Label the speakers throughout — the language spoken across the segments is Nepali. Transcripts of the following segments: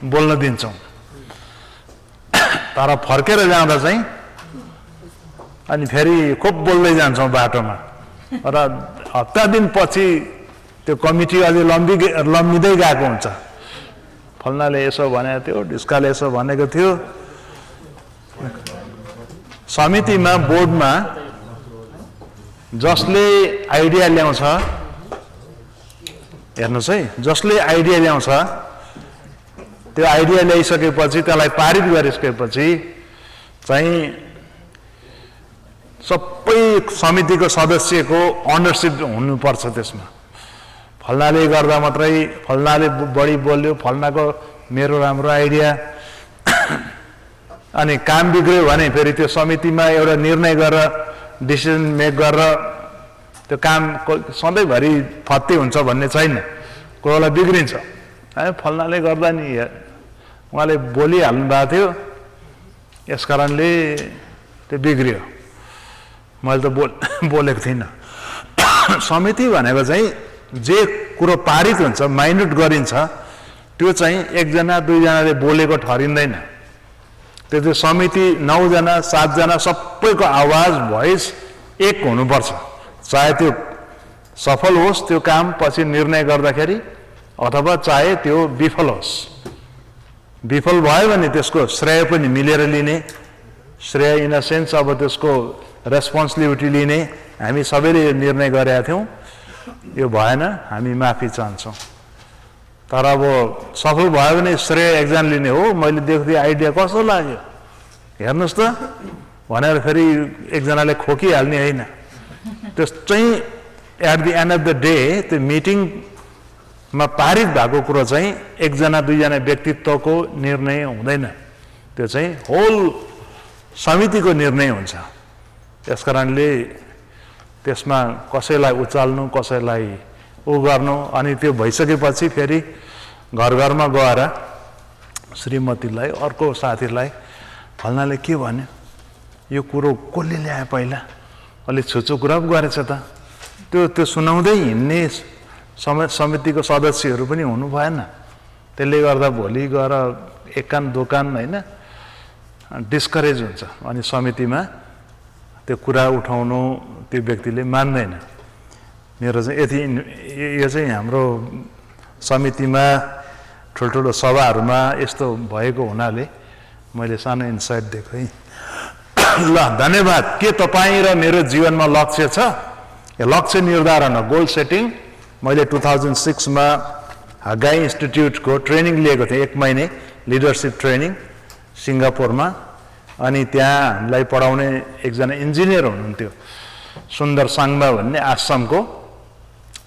Speaker 1: बोल्न दिन्छौँ, तर फर्केर जाँदा चाहिँ अनि फेरि खुब बोल्दै जान्छौँ बाटोमा र हप्ता दिनपछि त्यो कमिटी अलि लम्बिँदै गएको हुन्छ। फल्नाले यसो भनेको थियो, ढिस्काले यसो भनेको थियो। समितिमा, बोर्डमा जसले आइडिया ल्याउँछ, हेर्नुहोस् है, जसले आइडिया ल्याउँछ त्यो आइडिया ल्याइसकेपछि त्यसलाई पारित गरिसकेपछि चाहिँ सबै समितिको सदस्यको अनरसिप हुनुपर्छ त्यसमा। फल्नाले गर्दा मात्रै, फल्नाले बढी बोल्यो, फल्नाको मेरो राम्रो आइडिया, अनि काम बिग्रियो भने फेरि त्यो समितिमा एउटा निर्णय गरेर डिसिजन मेक गरेर त्यो काम सधैँभरि फत्ते हुन्छ भन्ने छैन, कोही बेला बिग्रिन्छ। फल्नाले गर्दा नि उहाँले बोलिहाल्नु भएको थियो, यस कारणले त्यो बिग्रियो, मैले त बोलेको थिइनँ। समिति भनेको चाहिँ जे कुरो पारित हुन्छ, माइन्युट गरिन्छ, त्यो चाहिँ एकजना दुईजनाले बोलेको ठहरिँदैन। त्यो चाहिँ समिति 9 जना 7 जना सबैको आवाज, भोइस एक हुनुपर्छ, चाहे त्यो सफल होस् त्यो काम पछि निर्णय गर्दाखेरि, अथवा चाहे त्यो विफल होस्। विफल भयो भने त्यसको श्रेय पनि मिलेर लिने, श्रेय इन अ सेन्स अब त्यसको रेस्पोन्सिबिलिटी लिने। हामी सबैले निर्णय गरेका थियौँ, यो भएन, हामी माफी चाहन्छौँ। तर अब सफल भयो भने श्रेय एकजना लिने हो, मैले देख्थेँ आइडिया कस्तो लाग्यो हेर्नुहोस् त भनेर फेरि एकजनाले खोकिहाल्ने होइन। त्यो चाहिँ at the end of the day त्यो मिटिङमा पारित भएको कुरो चाहिँ एकजना दुईजना व्यक्तित्वको निर्णय हुँदैन, त्यो चाहिँ होल समितिको निर्णय हुन्छ। त्यस कारणले त्यसमा कसैलाई उचाल्नु, कसैलाई गर्नु, अनि त्यो भइसकेपछि फेरि घर घरमा गएर श्रीमतीलाई, अर्को साथीलाई फल्नाले के भन्यो, यो कुरो कसले ल्यायो, पहिला अलि छुचो कुरा पो गरेछ त, त्यो सुनाउँदै हिँड्ने समितिको सदस्यहरू पनि हुनु भएन। त्यसले गर्दा भोलि गएर एकान दोकान होइन डिस्करेज हुन्छ, अनि समितिमा त्यो कुरा उठाउनु त्यो व्यक्तिले मान्दैन। मेरो चाहिँ यति, यो चाहिँ हाम्रो समितिमा ठुल्ठुलो सभाहरूमा यस्तो भएको हुनाले मैले सानो इन्साइट दिएको है। ल, धन्यवाद। के तपाईँ र मेरो जीवनमा लक्ष्य छ? लक्ष्य निर्धारण, गोल सेटिङ। मैले 2006 मा हगाई इन्स्टिट्युटको ट्रेनिङ लिएको थिएँ, 1 महिने लिडरसिप ट्रेनिङ सिङ्गापुरमा। अनि त्यहाँ हामीलाई पढाउने एकजना इन्जिनियर हुनुहुन्थ्यो, सुन्दर साङ्बा भन्ने आसामको,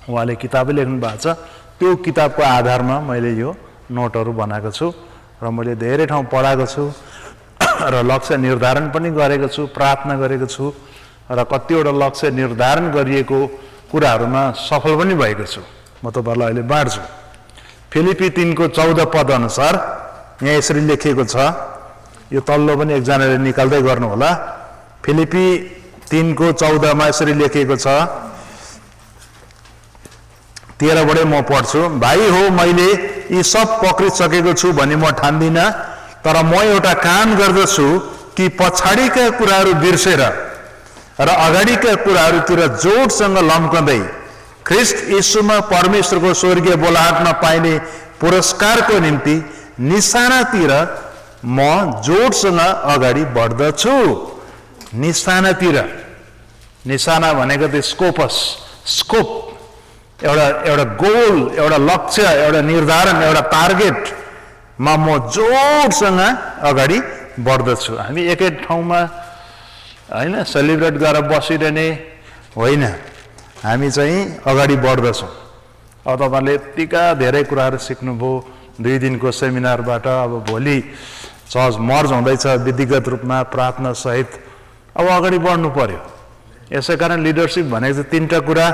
Speaker 1: उहाँले किताबै लेख्नु भएको छ। त्यो किताबको आधारमा मैले यो नोटहरू बनाएको छु र मैले धेरै ठाउँ पढाएको छु र लक्ष्य निर्धारण पनि गरेको छु, प्रार्थना गरेको छु र कतिवटा लक्ष्य निर्धारण गरिएको कुराहरूमा सफल पनि भएको छु। म तपाईँहरूलाई अहिले बाँड्छु। फिलिपी 3 को 14 पद अनुसार यहाँ यसरी लेखिएको छ, यो तल्लो पनि एकजनाले निकाल्दै गर्नु होला। फिलिपी 3 को 14 मा यसरी लेखिएको छ, 13 बाटै म पढ्छु। भाइ हो, मैले यी सब पक्रिसकेको छु भन्ने म ठान्दिनँ, तर म एउटा काम गर्दछु कि पछाडिका कुराहरू बिर्सेर र अगाडिका कुराहरूतिर जोडसँग लम्कँदै ख्रिस्ट यीशुमा परमेश्वरको स्वर्गीय बोलाहटमा पाइने पुरस्कारको निम्ति निशानातिर म जोडसँग अगाडि बढ्दछु। निशानातिर, निशाना भनेको त्यो स्कोपस, स्कोप, एउटा गोल, एउटा लक्ष्य, एउटा निर्धारण, एउटा टार्गेटमा म जोडसँग अगाडि बढ्दछु। हामी एकै ठाउँमा होइन सेलिब्रेट गरेर बसिरहने होइन, हामी चाहिँ अगाडि बढ्दछौँ। अब तपाईँले यत्तिका धेरै कुराहरू सिक्नुभयो 2 दिनको सेमिनारबाट। अब भोलि चर्च मर्ज हुँदैछ विधिगत रूपमा प्रार्थना सहित, अब अगाडि बढ्नु पर्यो। यसै कारण लिडरसिप भनेको चाहिँ 3टा कुरा,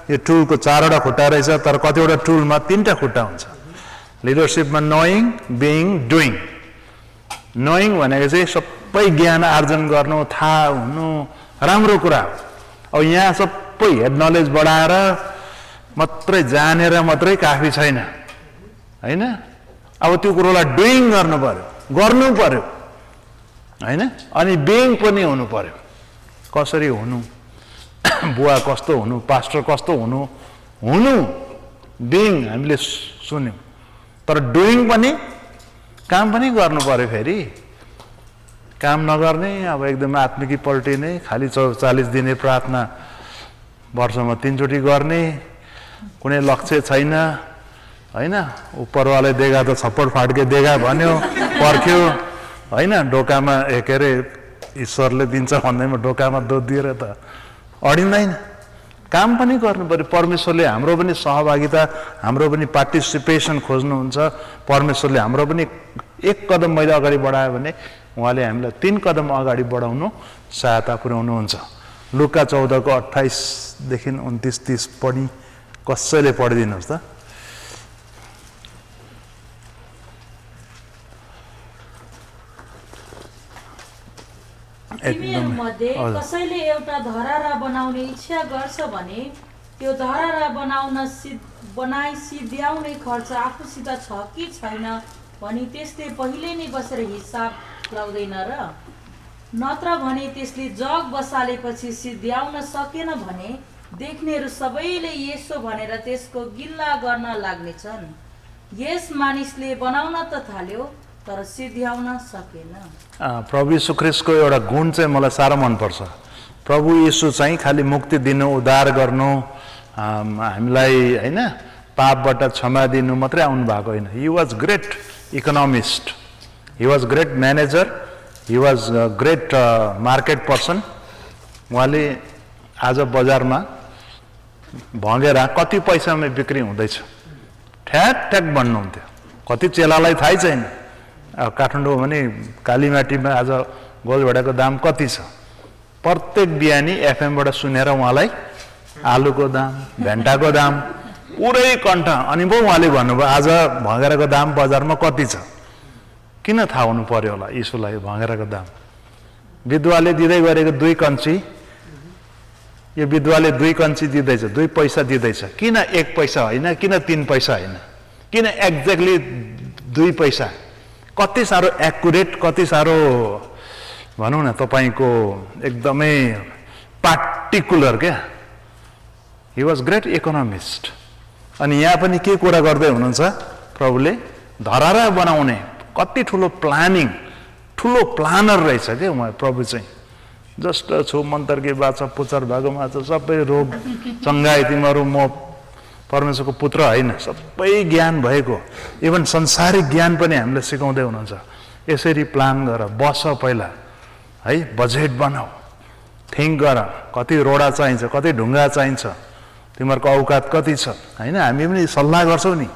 Speaker 1: यो टुलको 4वटा खुट्टा रहेछ, तर कतिवटा टुलमा 3टा खुट्टा हुन्छ। लिडरसिपमा नोइङ, बिइङ, डुइङ। नोइङ भनेको चाहिँ सबै ज्ञान आर्जन गर्नु, थाहा हुनु राम्रो कुरा हो। अब यहाँ सबै हेड नलेज बढाएर मात्रै जानेर मात्रै काफी छैन होइन। अब त्यो कुरोलाई डुइङ गर्नु पर्यो, गर्नु पर्यो हैन। अनि बिइङ पनि हुनु पर्यो। कसरी हुनु, बुवा कस्तो हुनु, पास्टर कस्तो हुनु, बिइङ हामीले सुन्यौँ, तर डुइङ पनि, काम पनि गर्नु पर्यो। फेरि काम नगर्ने, अब एकदम आत्मिकी पल्टिने, खालि 40 दिने प्रार्थना वर्षमा 3 चोटि गर्ने, कुनै लक्ष्य छैन हैन। उपरवाले देगा त छप्पड फाड्के देगा भन्यो, पर्ख्यो हैन। ढोकामा के अरे ईश्वरले दिन्छ भन्दैमा ढोकामा दुध दिएर त अडिँदैन। काम पनि गर्नु पर्यो। परमेश्वरले हाम्रो पनि सहभागिता, हाम्रो पनि पार्टिसिपेसन खोज्नुहुन्छ। परमेश्वरले हाम्रो पनि एक कदम मैले अगाडि बढायो भने उहाँले हामीलाई 3 कदम अगाडि बढाउनु सहायता पुर्याउनुहुन्छ। लुका 14 को 28 देखि 29-30 पढी, कसैले पढिदिनुहोस् त।
Speaker 2: तिमीहरूमध्ये कसैले एउटा धरारा बनाउने इच्छा गर्छ भने त्यो धरारा बनाइ सिद्ध्याउने खर्च आफूसित छ कि छैन भनी त्यसले पहिले नै बसेर हिसाब लाउँदैन र? नत्र भने त्यसले जग बसालेपछि सिद्ध्याउन सकेन भने देख्नेहरू सबैले यसो भनेर त्यसको गिल्ला गर्न लाग्नेछन्। यस मानिसले बनाउन त थाल्यो तर सिद्ध्याउन सकेन।
Speaker 1: प्रभु यीशु ख्रीष्टको एउटा गुण चाहिँ मलाई साह्रो मनपर्छ। प्रभु यीशु चाहिँ खालि मुक्ति दिनु, उद्धार गर्नु, हामीलाई हैन पापबाट क्षमा दिनु मात्रै आउनु भएको होइन। He was great economist, he was great manager, he was great market person. उहाँले आज बजारमा भँगेरा कति पैसामा बिक्री हुँदैछ ठ्याक ठ्याक भन्नुहुन्थ्यो। कति चेलालाई थाहै छैन। काठमाडौँ भने कालीमाटीमा आज गोलभेडाको दाम कति छ, प्रत्येक बिहानी एफएमबाट सुनेर उहाँलाई आलुको दाम, भेन्टाको दाम पुरै कण्ठ। अनि पो उहाँले भन्नुभयो आज भँगेराको दाम बजारमा कति छ। किन थाहा हुनु पर्यो होला यीशुलाई भँगेराको दाम? विधवाले दिँदै गरेको 2 कन्ची, यो विधवाले 2 कन्ची दिँदैछ, 2 पैसा दिँदैछ। किन 1 पैसा होइन, किन 3 पैसा होइन, किन एक्ज्याक्टली 2 पैसा? कति साह्रो एक्युरेट, कति साह्रो भनौँ न तपाईँको एकदमै पार्टिकुलर क्या। He was great economist. अनि यहाँ पनि के कुरा गर्दै हुनुहुन्छ प्रभुले? धरारा बनाउने कति ठुलो प्लानिङ, ठुलो प्लानर रहेछ क्या उहाँ प्रभु चाहिँ। जस्ट छु मन्तर्के बाचा पुचर भएको माछा सबै रोग चङ्गाई तिमीहरू म परमेश्वरको पुत्र होइन, सबै ज्ञान भएको, इभन संसारिक ज्ञान पनि हामीलाई सिकाउँदै हुनुहुन्छ। यसरी प्लान गर, बस पहिला है, बजेट बनाऊ, थिङ्क गर, कति रोडा चाहिन्छ, कति ढुङ्गा चाहिन्छ, तिमीहरूको औकात कति छ हैन। हामी पनि सल्लाह गर्छौँ नि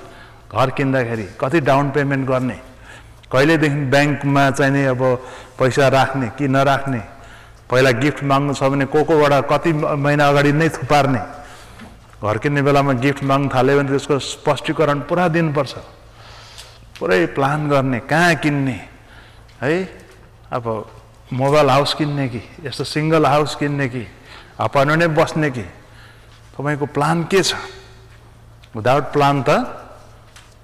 Speaker 1: घर किन्दाखेरि कति डाउन पेमेन्ट गर्ने, कहिलेदेखि ब्याङ्कमा चाहिने अब पैसा राख्ने कि नराख्ने, पहिला गिफ्ट माग्नु छ भने कोबाट कति महिना अगाडि नै थुपार्ने, घर किन्ने बेलामा गिफ्ट माग्नु थाल्यो भने त्यसको स्पष्टीकरण पुरा दिनुपर्छ, पुरै प्लान गर्ने, कहाँ किन्ने है। अब मोबाइल हाउस किन्ने कि यस्तो सिङ्गल हाउस किन्ने कि अपार्टमेन्टै बस्ने कि, तपाईँको प्लान के छ? विदाउट प्लान त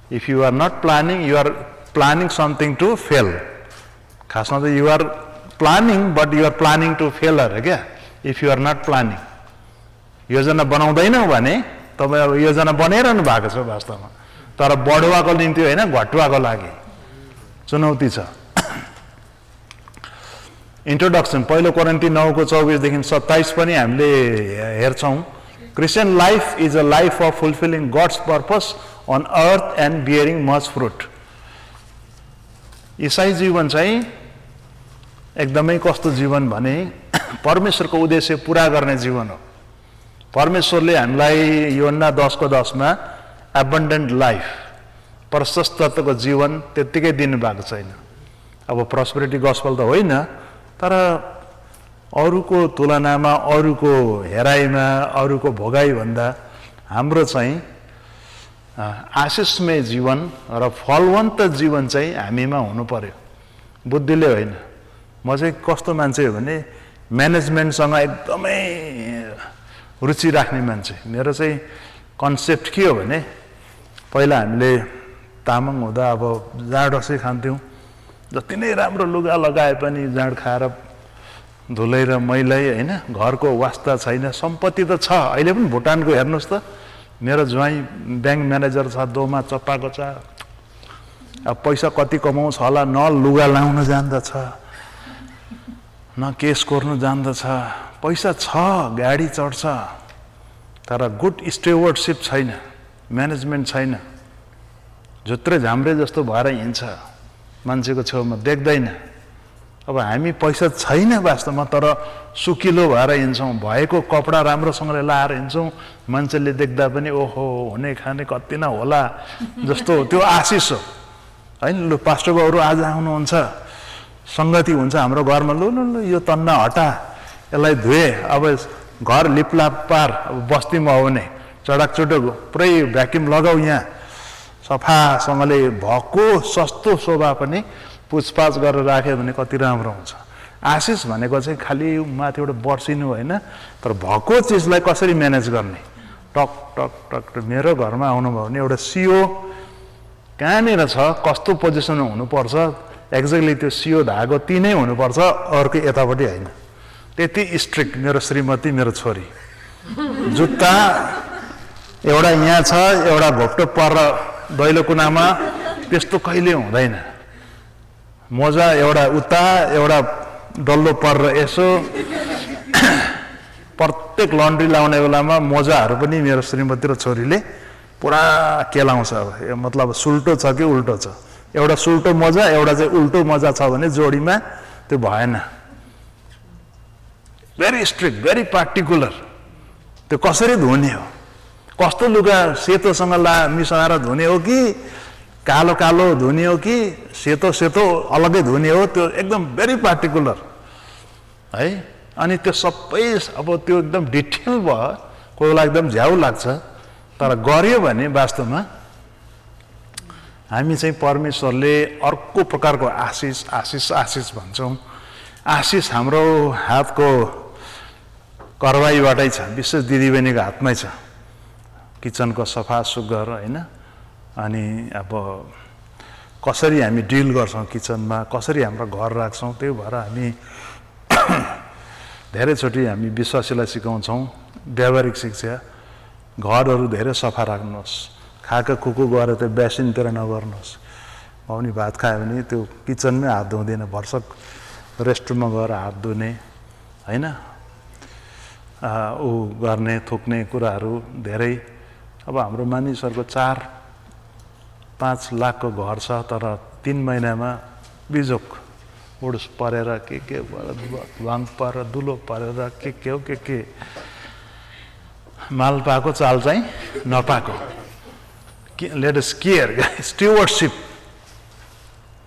Speaker 1: if you are not planning, you are planning something to fail. खासमा त you are planning but you are planning to fail अरे क्या। If you are not planning, योजना बनाउँदैनौ भने तपाईँ अब योजना बनाइरहनु भएको छ वास्तवमा, तर बढुवाको निम्ति होइन घटुवाको लागि चुनौती छ। इन्ट्रोडक्सन 1 कोरिन्थी 9 को 24 देखि 27 पनि हामीले हेर्छौँ। Christian life is a life of fulfilling God's purpose on earth and bearing much fruit. इसाई जीवन चाहिँ एकदमै कस्तो जीवन भने परमेश्वरको उद्देश्य पुरा गर्ने जीवन हो। परमेश्वरले हामीलाई यूहन्ना 10 को 10 मा एबन्डेन्ट लाइफ, प्रशस्तताको जीवन त्यत्तिकै दिनुभएको छैन। अब प्रस्पेरिटी गस्पल त होइन, तर अरूको तुलनामा, अरूको हेराइमा, अरूको भोगाइभन्दा हाम्रो चाहिँ आशिषमय जीवन र फलवन्त जीवन चाहिँ हामीमा हुनु पर्यो, बुद्धिले होइन। म चाहिँ कस्तो मान्छे हो भने म्यानेजमेन्टसँग एकदमै रुचि राख्ने मान्छे। मेरो चाहिँ कन्सेप्ट के हो भने पहिला हामीले तामाङ हुँदा अब जाँडसै खान्थ्यौँ। जति नै राम्रो लुगा लगाए पनि जाँड खाएर धुलै र मैलै होइन, घरको वास्ता छैन। सम्पत्ति त छ, अहिले पनि भुटानको हेर्नुहोस् त, मेरो ज्वाइँ ब्याङ्क म्यानेजर छ, दोमा चप्पाको छ। अब पैसा कति कमाउँछ होला, न लुगा लाउन जान्दछ, न केस कोर्नु जान्दछ। पैसा छ, गाडी चढ्छ, तर गुड स्टेवर्डसिप छैन, म्यानेजमेन्ट छैन। झुत्रे झाम्रे जस्तो भएर हिँड्छ, मान्छेको छेउमा देख्दैन। अब हामी पैसा छैन वास्तवमा, तर सुकिलो भएर हिँड्छौँ, भएको कपडा राम्रोसँगले लाएर हिँड्छौँ। मान्छेले देख्दा पनि ओहो हुने खाने कति न होला जस्तो त्यो आशिष हो होइन। लु पास्टर बाबुहरू आज आउनुहुन्छ, सङ्गति हुन्छ हाम्रो घरमा, लु लु लु यो तन्ना हटा, यसलाई धुए, अब घर लिपलाप पार। अब बस्तीमा हो भने चडाकचुटक पुरै भ्याक्युम लगाऊ, यहाँ सफासँगले भएको सस्तो शोभा पनि पुछपाछ गरेर राख्यो भने कति राम्रो हुन्छ। आशिष भनेको चाहिँ खालि माथिबाट बर्सिनु होइन, तर भएको चिजलाई कसरी म्यानेज गर्ने। टक टक टक मेरो घरमा आउनुभयो भने एउटा सिओ कहाँनिर छ, कस्तो पोजिसनमा हुनुपर्छ, एक्ज्याक्टली त्यो सियो धागो तिनै हुनुपर्छ, अर्को यतापट्टि होइन। त्यति स्ट्रिक्ट मेरो श्रीमती, मेरो छोरी। जुत्ता एउटा यहाँ छ, एउटा घोप्टो पर दैलो कुनामा, त्यस्तो कहिले हुँदैन। मोजा एउटा उता, एउटा डल्लो पर यसो। प्रत्येक लन्ड्री लाउने बेलामा मोजाहरू पनि मेरो श्रीमती र छोरीले पुरा केलाउँछ। अब मतलब सुल्टो छ कि उल्टो छ, एउटा सुल्टो मोजा एउटा चाहिँ उल्टो मोजा छ भने जोडीमा त्यो भएन। Very strict, very particular. त्यो कसरी धुने हो, कस्तो लुगा सेतोसँग मिसाएर धुने हो कि कालो कालो धुने हो कि सेतो सेतो अलग्गै धुने हो, त्यो एकदम भेरी पार्टिकुलर है। अनि त्यो सबै अब त्यो एकदम डिटेल भयो, कोही बेला एकदम झ्याउ लाग्छ, तर गर्यो भने वास्तवमा हामी चाहिँ परमेश्वरले अर्को प्रकारको आशिष आशिष आशिष भन्छौँ। आशिष हाम्रो हातको कारबाहीबाटै छ, विशेष दिदीबहिनीको हातमै छ। किचनको सफा सुग्घर होइन, अनि अब कसरी हामी डिल गर्छौँ किचनमा, कसरी हाम्रो घर राख्छौँ, त्यही भएर हामी धेरैचोटि हामी विश्वासीलाई सिकाउँछौँ व्यावहारिक शिक्षा। घरहरू धेरै सफा राख्नुहोस्, खाएको कुकु गएर त्यो बेसिनतिर नगर्नुहोस्। पाउने भात खायो भने त्यो किचनमै हात धुँदैन, भर्सक रेस्टरुममा गएर हात धुने होइन, ऊ गर्ने थुक्ने कुराहरू धेरै। अब हाम्रो मानिसहरूको 4-5 लाखको घर छ, तर 3 महिनामा बिजोक उडुस परेर के भाङ परेर दुलो परेर के हो के माल पाएको चाल चाहिँ नपाएको। Let us care stewardship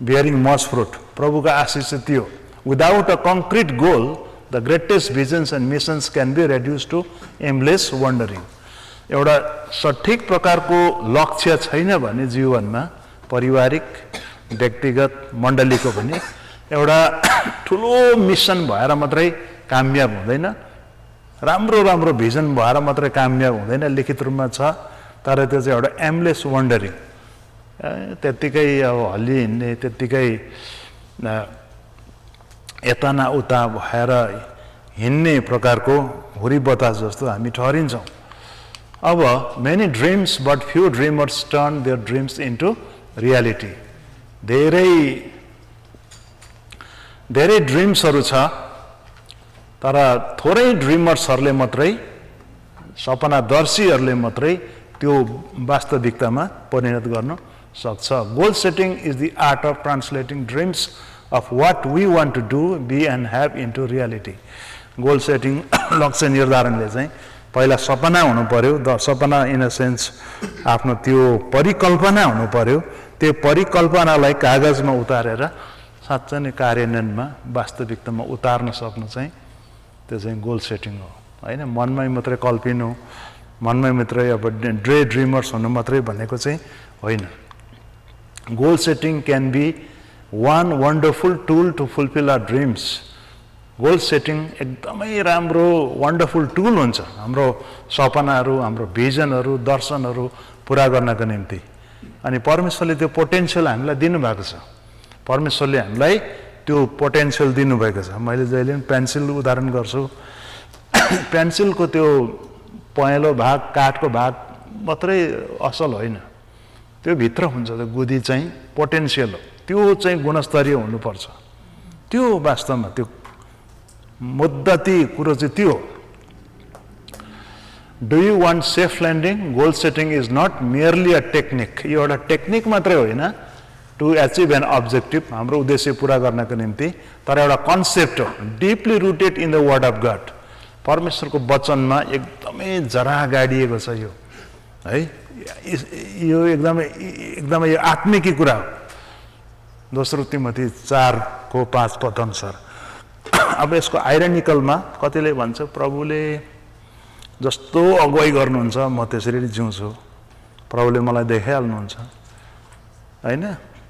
Speaker 1: bearing much fruit. प्रभुको आशिष चाहिँ त्यो। Without a concrete goal the greatest visions and missions can be reduce to aimless wandering. एउटा सठिक प्रकारको लक्ष्य छैन भने जीवनमा, पारिवारिक व्यक्तिगत मण्डलीको पनि एउटा ठुलो मिसन भएर मात्रै कामयाब हुँदैन, राम्रो राम्रो भिजन भएर मात्रै कामयाब हुँदैन। लिखित रूपमा छ, तर त्यो चाहिँ एउटा एमलेस वन्डरिङ, त्यत्तिकै अब हल्ली हिँड्ने, त्यत्तिकै यता न उता भएर हिँड्ने प्रकारको हुरी बतास जस्तो हामी ठहरिन्छौँ। अब many dreams but few dreamers turn their dreams into reality. धेरै ड्रिम्सहरू छ, तर थोरै ड्रिमर्सहरूले मात्रै, सपनादर्शीहरूले मात्रै त्यो वास्तविकतामा परिणत गर्न सक्छ। Goal setting is the art of translating dreams of what we want to do be and have into reality. Goal setting लक्ष्य निर्धारणले चाहिँ पहिला सपना हुनु पर्यो, सपना इन अ सेन्स आफ्नो त्यो परिकल्पना हुनु पर्यो। त्यो परिकल्पनालाई कागजमा उतारेर साँच्चै नै कार्यान्वयनमा वास्तविकतामा उतार्न सक्नु चाहिँ त्यो चाहिँ गोल सेटिङ हो होइन। मनमै मात्रै कल्पिनु, मनमै मात्रै अब ड्रिमर्स हुनु मात्रै भनेको चाहिँ होइन। Goal setting can be one wonderful tool to fulfil our dreams. Goal setting एकदमै राम्रो वन्डरफुल टुल हुन्छ हाम्रो सपनाहरू, हाम्रो भिजनहरू, दर्शनहरू पुरा गर्नको निम्ति। अनि परमेश्वरले त्यो पोटेन्सियल हामीलाई दिनुभएको छ। परमेश्वरले हामीलाई त्यो पोटेन्सियल दिनुभएको छ। मैले जहिले पनि पेन्सिल उदाहरण गर्छु। पेन्सिलको त्यो पहेँलो भाग, काठको भाग मात्रै असल होइन, त्यो भित्र हुन्छ त्यो गुदी चाहिँ पोटेन्सियल हो, त्यो चाहिँ गुणस्तरीय हुनुपर्छ। त्यो वास्तवमा त्यो मुद्दती कुरो चाहिँ त्यो हो। Do you want safe landing? Goal setting is not merely a technique. यो एउटा टेक्निक मात्रै होइन टु एचिभ एन अब्जेक्टिभ, हाम्रो उद्देश्य पुरा गर्नको निम्ति, तर एउटा कन्सेप्ट हो, deeply rooted in the word of God. परमेश्वरको वचनमा एकदमै जरा गाडिएको छ यो है। यो एकदमै यो आत्मिकी कुरा हो। दोस्रो तिमोथी 4:5 पद अनुसार। अब यसको आइरोनिकलमा कतिले भन्छ प्रभुले जस्तो अगुवाई गर्नुहुन्छ म त्यसरी जिउँछु, प्रभुले मलाई देखाइहाल्नुहुन्छ होइन।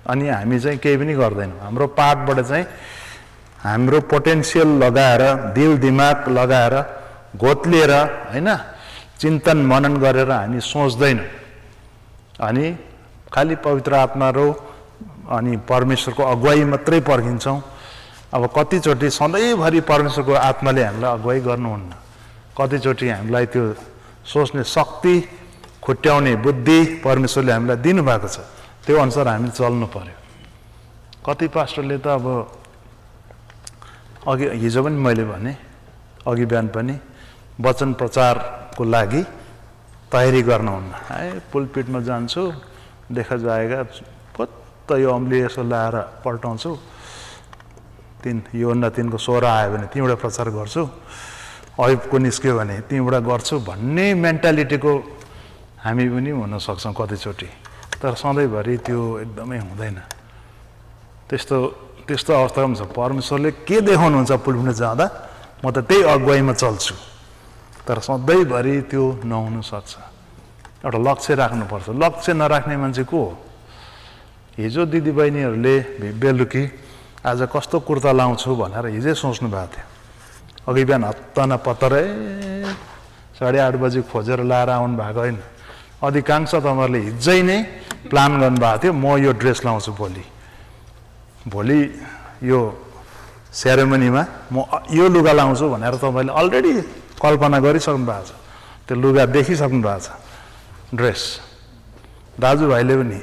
Speaker 1: अनि हामी चाहिँ केही पनि गर्दैनौँ। हाम्रो पार्टबाट चाहिँ हाम्रो पोटेन्सियल लगाएर, दिल दिमाग लगाएर, घोत्लिएर होइन, चिन्तन मनन गरेर हामी सोच्दैनौँ। अनि खालि पवित्र आत्मा र अनि परमेश्वरको अगुवाई मात्रै पर्खिन्छौँ। अब कतिचोटि सधैँभरि परमेश्वरको आत्माले हामीलाई अगुवाई गर्नुहुन्न। कतिचोटि हामीलाई त्यो सोच्ने शक्ति, खुट्याउने बुद्धि परमेश्वरले हामीलाई दिनुभएको छ, त्यो अनुसार हामी चल्नु पर्यो। कति पास्टरले त अब अघि हिजो पनि मैले भने, अघि बिहान पनि, वचन प्रचारको लागि तयारी गर्नुहुन्न। पुलपिटमा जान्छु, देखा जाएगा फुत्त यो अम्ली यसो लाएर पल्टाउँछु, योभन्दा 3को 16 आयो भने त्यहीँबाट प्रचार गर्छु, ऐबको निस्क्यो भने त्यहीँबाट गर्छु भन्ने मेन्टालिटीको हामी पनि हुन सक्छौँ कतिचोटि। तर सधैँभरि त्यो एकदमै हुँदैन। त्यस्तो अवस्थामा छ। परमेश्वरले के देखाउनुहुन्छ पुलपिटमा जाँदा, म त त्यही अगुवाईमा चल्छु। तर सधैँभरि त्यो नहुन सक्छ। एउटा लक्ष्य राख्नुपर्छ। लक्ष्य नराख्ने मान्छे को हो? हिजो दिदीबहिनीहरूले बेलुकी आज कस्तो कुर्ता लाउँछु भनेर हिजै सोच्नु भएको थियो। अघि बिहान हत्ता पत्तरै 8:30 बजी खोजेर लाएर आउनु भएको होइन। अधिकांश तपाईँहरूले हिजै नै प्लान गर्नुभएको थियो, म यो ड्रेस लाउँछु भोलि यो सेरेमनीमा म यो लुगा लाउँछु भनेर तपाईँले अलरेडी कल्पना गरिसक्नु भएको छ। त्यो लुगा देखिसक्नु भएको छ, ड्रेस। दाजुभाइले पनि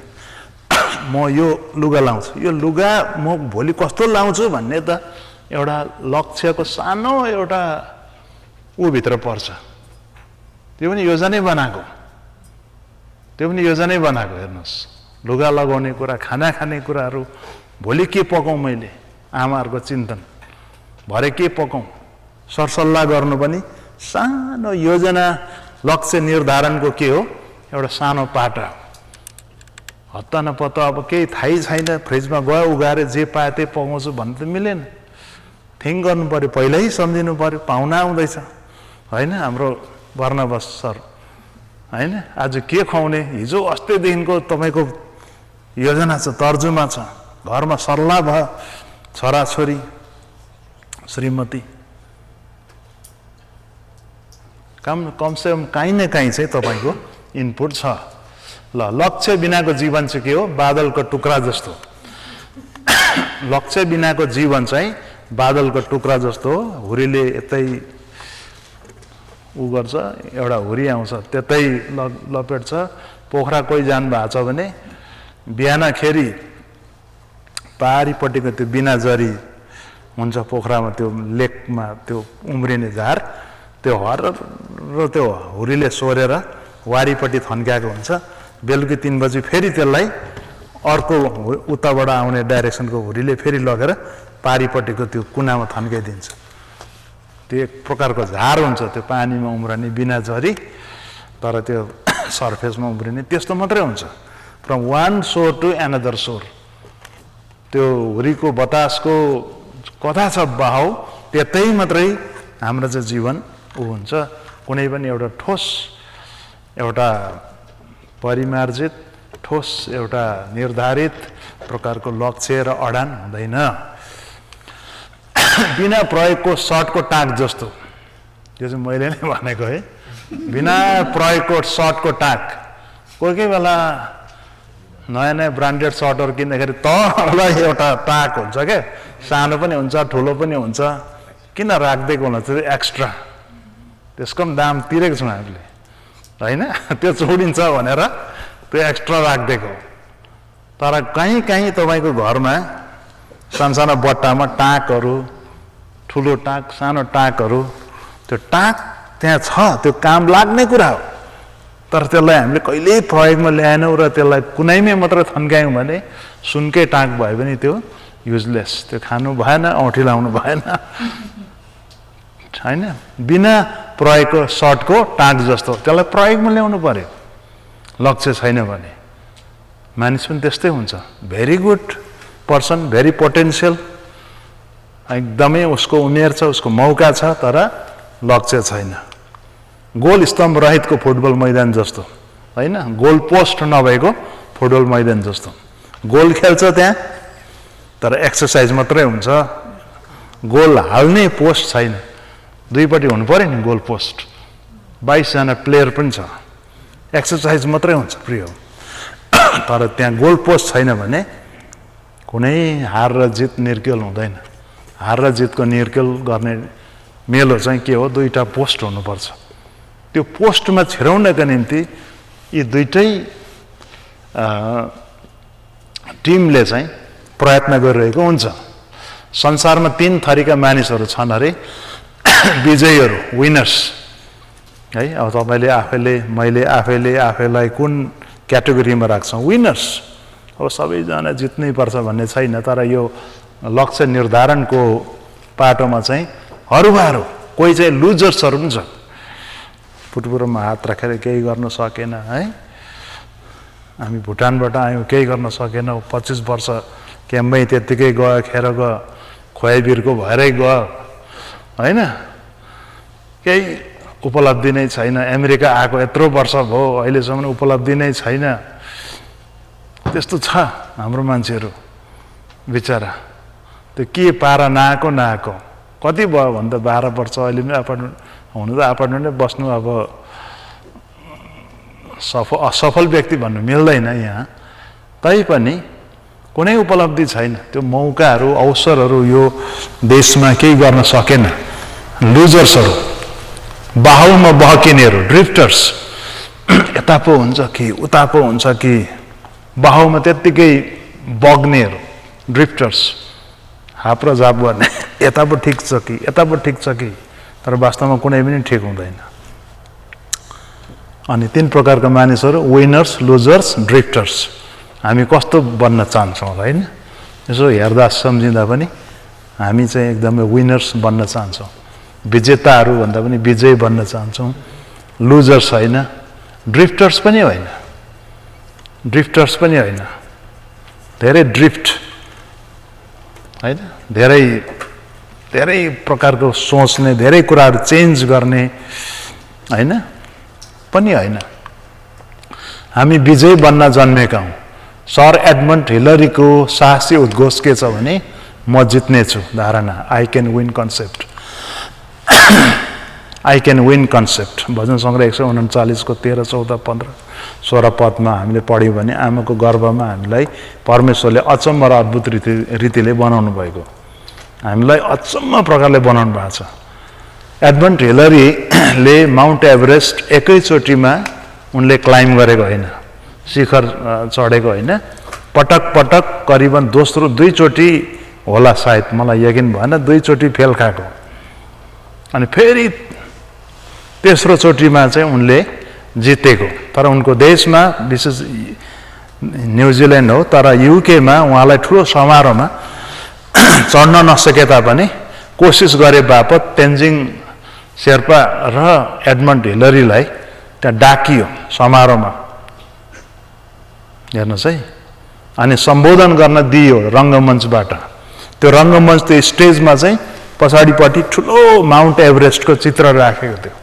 Speaker 1: म यो लुगा लाउँछु, यो लुगा म भोलि कस्तो लाउँछु भन्ने त एउटा लक्ष्यको सानो एउटा भित्र पर्छ। त्यो पनि योजनै बनाएको, हेर्नुहोस्। लुगा लगाउने कुरा, खाना खाने कुराहरू, भोलि के पकाउँ मैले, आमाहरूको चिन्तन, भरे के पकाउँ, सरसल्लाह गर्नु पनि सानो योजना। लक्ष्य निर्धारणको के हो? एउटा सानो पाटा। हत्ता नपत्ता अब केही थाहै छैन, फ्रिजमा गयो उगाएर जे पाए त्यही पकाउँछु भन्नु त मिलेन। थिङ्क गर्नु पऱ्यो, पहिल्यै सम्झिनु पऱ्यो। पाहुना आउँदैछ होइन, हाम्रो वर्णबस सर होइन, आज के खुवाउने, हिजो अस्तिदेखिको तपाईँको योजना छ, तर्जुमा छ। घरमा सल्लाह भयो, छोराछोरी, श्रीमती, कमसेकम काहीँ न काहीँ चाहिँ तपाईँको इनपुट छ। ल, लक्ष्य बिनाको जीवन चाहिँ के हो? बादलको टुक्रा जस्तो। लक्ष्य बिनाको जीवन चाहिँ बादलको टुक्रा जस्तो हो। हुरीले यतै गर्छ, एउटा हुरी आउँछ त्यतै लपेट्छ। पोखरा कोही जानु भएको छ भने बिहानखेरि पारिपट्टिको त्यो बिना जरी हुन्छ पोखरामा, त्यो लेकमा त्यो उम्रिने झार, त्यो हर र त्यो हुरीले सोरेर वारीपट्टि थन्क्याएको हुन्छ। बेलुकी 3 बजी फेरि त्यसलाई अर्को उताबाट आउने डाइरेक्सनको हुरीले फेरि लगेर पारिपट्टिको त्यो कुनामा थन्काइदिन्छ। त्यो एक प्रकारको झार हुन्छ, त्यो पानीमा उम्रने बिना जरी, तर त्यो सर्फेसमा उम्रिने, त्यस्तो मात्रै हुन्छ। फ्रम वान सोर टु एनदर सोर। त्यो हुरीको बतासको कथा छ बहाउ, त्यतै मात्रै हाम्रो चाहिँ जीवन हुन्छ। कुनै पनि एउटा ठोस, एउटा परिमार्जित, ठोस, एउटा निर्धारित प्रकारको लक्ष्य र अडान हुँदैन। बिना प्रयोगको सर्टको टाँक जस्तो, त्यो चाहिँ मैले नै भनेको है। बिना प्रयोगको सर्टको टाँक, कोही कोही बेला नयाँ नयाँ ब्रान्डेड सर्टहरू किन्दाखेरि तल एउटा टाक हुन्छ क्या, सानो पनि हुन्छ ठुलो पनि हुन्छ, किन राखिदिएको होला त्यो एक्स्ट्रा, त्यसको पनि दाम तिरेको छौँ हामीले होइन, त्यो छोडिन्छ भनेर त्यो एक्स्ट्रा राखिदिएको। तर कहीँ कहीँ तपाईँको घरमा सानसानो बट्टामा टाँकहरू, ठुलो टाँक सानो टाँकहरू, त्यो टाँक त्यहाँ छ, त्यो काम लाग्ने कुरा हो, तर त्यसलाई हामीले कहिल्यै प्रयोगमा ल्याएनौँ र त्यसलाई कुनैमै मात्र थन्कायौँ भने सुनकै टाँक भयो भने त्यो युजलेस, त्यो खानु भएन, औँठी लाउनु भएन होइन। बिना प्रयोगको सर्टको टाँक जस्तो त्यसलाई प्रयोगमा ल्याउनु पर्यो, लक्ष्य छैन भने। मानिस पनि त्यस्तै हुन्छ, very good person, very potential, एकदमै उसको उमेर छ, उसको मौका छ, तर लक्ष्य छैन। गोल स्तम्भ रहितको फुटबल मैदान जस्तो होइन, गोल पोस्ट नभएको फुटबल मैदान जस्तो। गोल खेल्छ त्यहाँ तर एक्सर्साइज मात्रै हुन्छ, गोल हाल्ने पोस्ट छैन, दुईपट्टि हुनु पर्यो नि गोल पोस्ट, 22 जना प्लेयर पनि छ, एक्सर्साइज मात्रै हुन्छ प्रिय। तर त्यहाँ गोल पोस्ट छैन भने कुनै हार र जित निर्केल हुँदैन। हार र जितको निर्केल गर्ने मेलो चाहिँ के हो, दुईटा पोस्ट हुनुपर्छ। त्यो पोस्टमा छिराउनका निम्ति यी दुईटै टिमले चाहिँ प्रयत्न गरिरहेको हुन्छ। संसारमा 3 थरीका मानिसहरू छन् अरे, विजयीहरू, विनर्स है। अब तपाईँले आफैले, मैले आफैले आफैलाई कुन क्याटेगोरीमा राख्छौँ? विनर्स। अब सबैजना जित्नै पर्छ भन्ने छैन, तर यो लक्ष्य निर्धारणको पाटोमा चाहिँ हरूबाहरू, कोही चाहिँ लुजर्सहरू पनि छ, फुटबलमा हात राखेर केही गर्न सकेन है, हामी भुटानबाट आयौँ केही गर्न सकेनौँ, 25 वर्ष क्याम्पमै त्यत्तिकै गयो, खेर गयो, खुवाइबिरको भएरै गयो होइन, केही उपलब्धि नै छैन। अमेरिका आएको यत्रो वर्ष भयो, अहिलेसम्म उपलब्धि नै छैन। त्यस्तो छ हाम्रो मान्छेहरू बिचरा। त्यो के पारा नआएको कति भयो भने त 12 वर्ष अहिले पनि अपार्टमेन्ट हुनु त अपार्टमेन्टै बस्नु अब असफल व्यक्ति भन्नु मिल्दैन यहाँ। तैपनि कुनै उपलब्धि छैन, त्यो मौकाहरू अवसरहरू यो देशमा केही गर्न सकेन। लुजर्सहरू, बाहुमा बहकिनेहरू, ड्रिफ्टर्स, यता पो हुन्छ कि उता पो हुन्छ कि बाहुमा त्यत्तिकै बग्नेहरू, ड्रिफ्टर्स, हाप र जाप गर्ने, यता पो ठिक छ कि यता पो ठिक छ कि, तर वास्तवमा कुनै पनि ठिक हुँदैन। अनि 3 प्रकारका मानिसहरू, विनर्स, लुजर्स, ड्रिफ्टर्स। हामी कस्तो बन्न चाहन्छौँ होला होइन? यसो हेर्दा सम्झिँदा पनि हामी चाहिँ एकदमै विनर्स बन्न चाहन्छौँ, विजेताहरू भन्दा पनि विजय बन्न चाहन्छौँ, लुजर्स होइन, ड्रिफ्टर्स पनि होइन, ड्रिफ्टर्स पनि होइन, धेरै ड्रिफ्ट होइन, धेरै प्रकारको सोच्ने, धेरै कुराहरू चेन्ज गर्ने होइन पनि होइन। हामी विजय बन्न जन्मेका हौँ। सर एडमन्ड हिलरीको साहसी उद्घोष के छ भने, म जित्नेछु धारणा, I can win concept, I can win concept. भजन सङ्ग्रह 139 को 13, 14, 15, 16 पदमा हामीले पढ्यौँ भने आमाको गर्भमा हामीलाई परमेश्वरले अचम्म र अद्भुत रीतिले बनाउनु भएको, हामीलाई अचम्म प्रकारले बनाउनु भएको छ। एडमन्ड हिलरीले माउन्ट एभरेस्ट एकैचोटिमा उनले क्लाइम गरेको होइन, शिखर चढेको होइन, पटक पटक करिबन दोस्रो 2 चोटि होला सायद, मलाई यकिन भएन, 2 चोटि फेल खाएको। अनि फेरि तेस्रो चोटिमा चाहिँ उनले जितेको। तर उनको देशमा, विशेष न्युजिल्यान्ड हो, तर युकेमा उहाँलाई ठुलो समारोहमा चढ्न नसके तापनि कोसिस गरे बापत तेन्जिङ शेर्पा र एडमन्ड हिलरीलाई त्यहाँ डाकियो समारोहमा, हेर्नुहोस् है। अनि सम्बोधन गर्न दियो रङ्गमञ्चबाट। त्यो रङ्गमञ्च, त्यो स्टेजमा चाहिँ पछाडिपट्टि ठुलो माउन्ट एभरेस्टको चित्र राखेको थियो।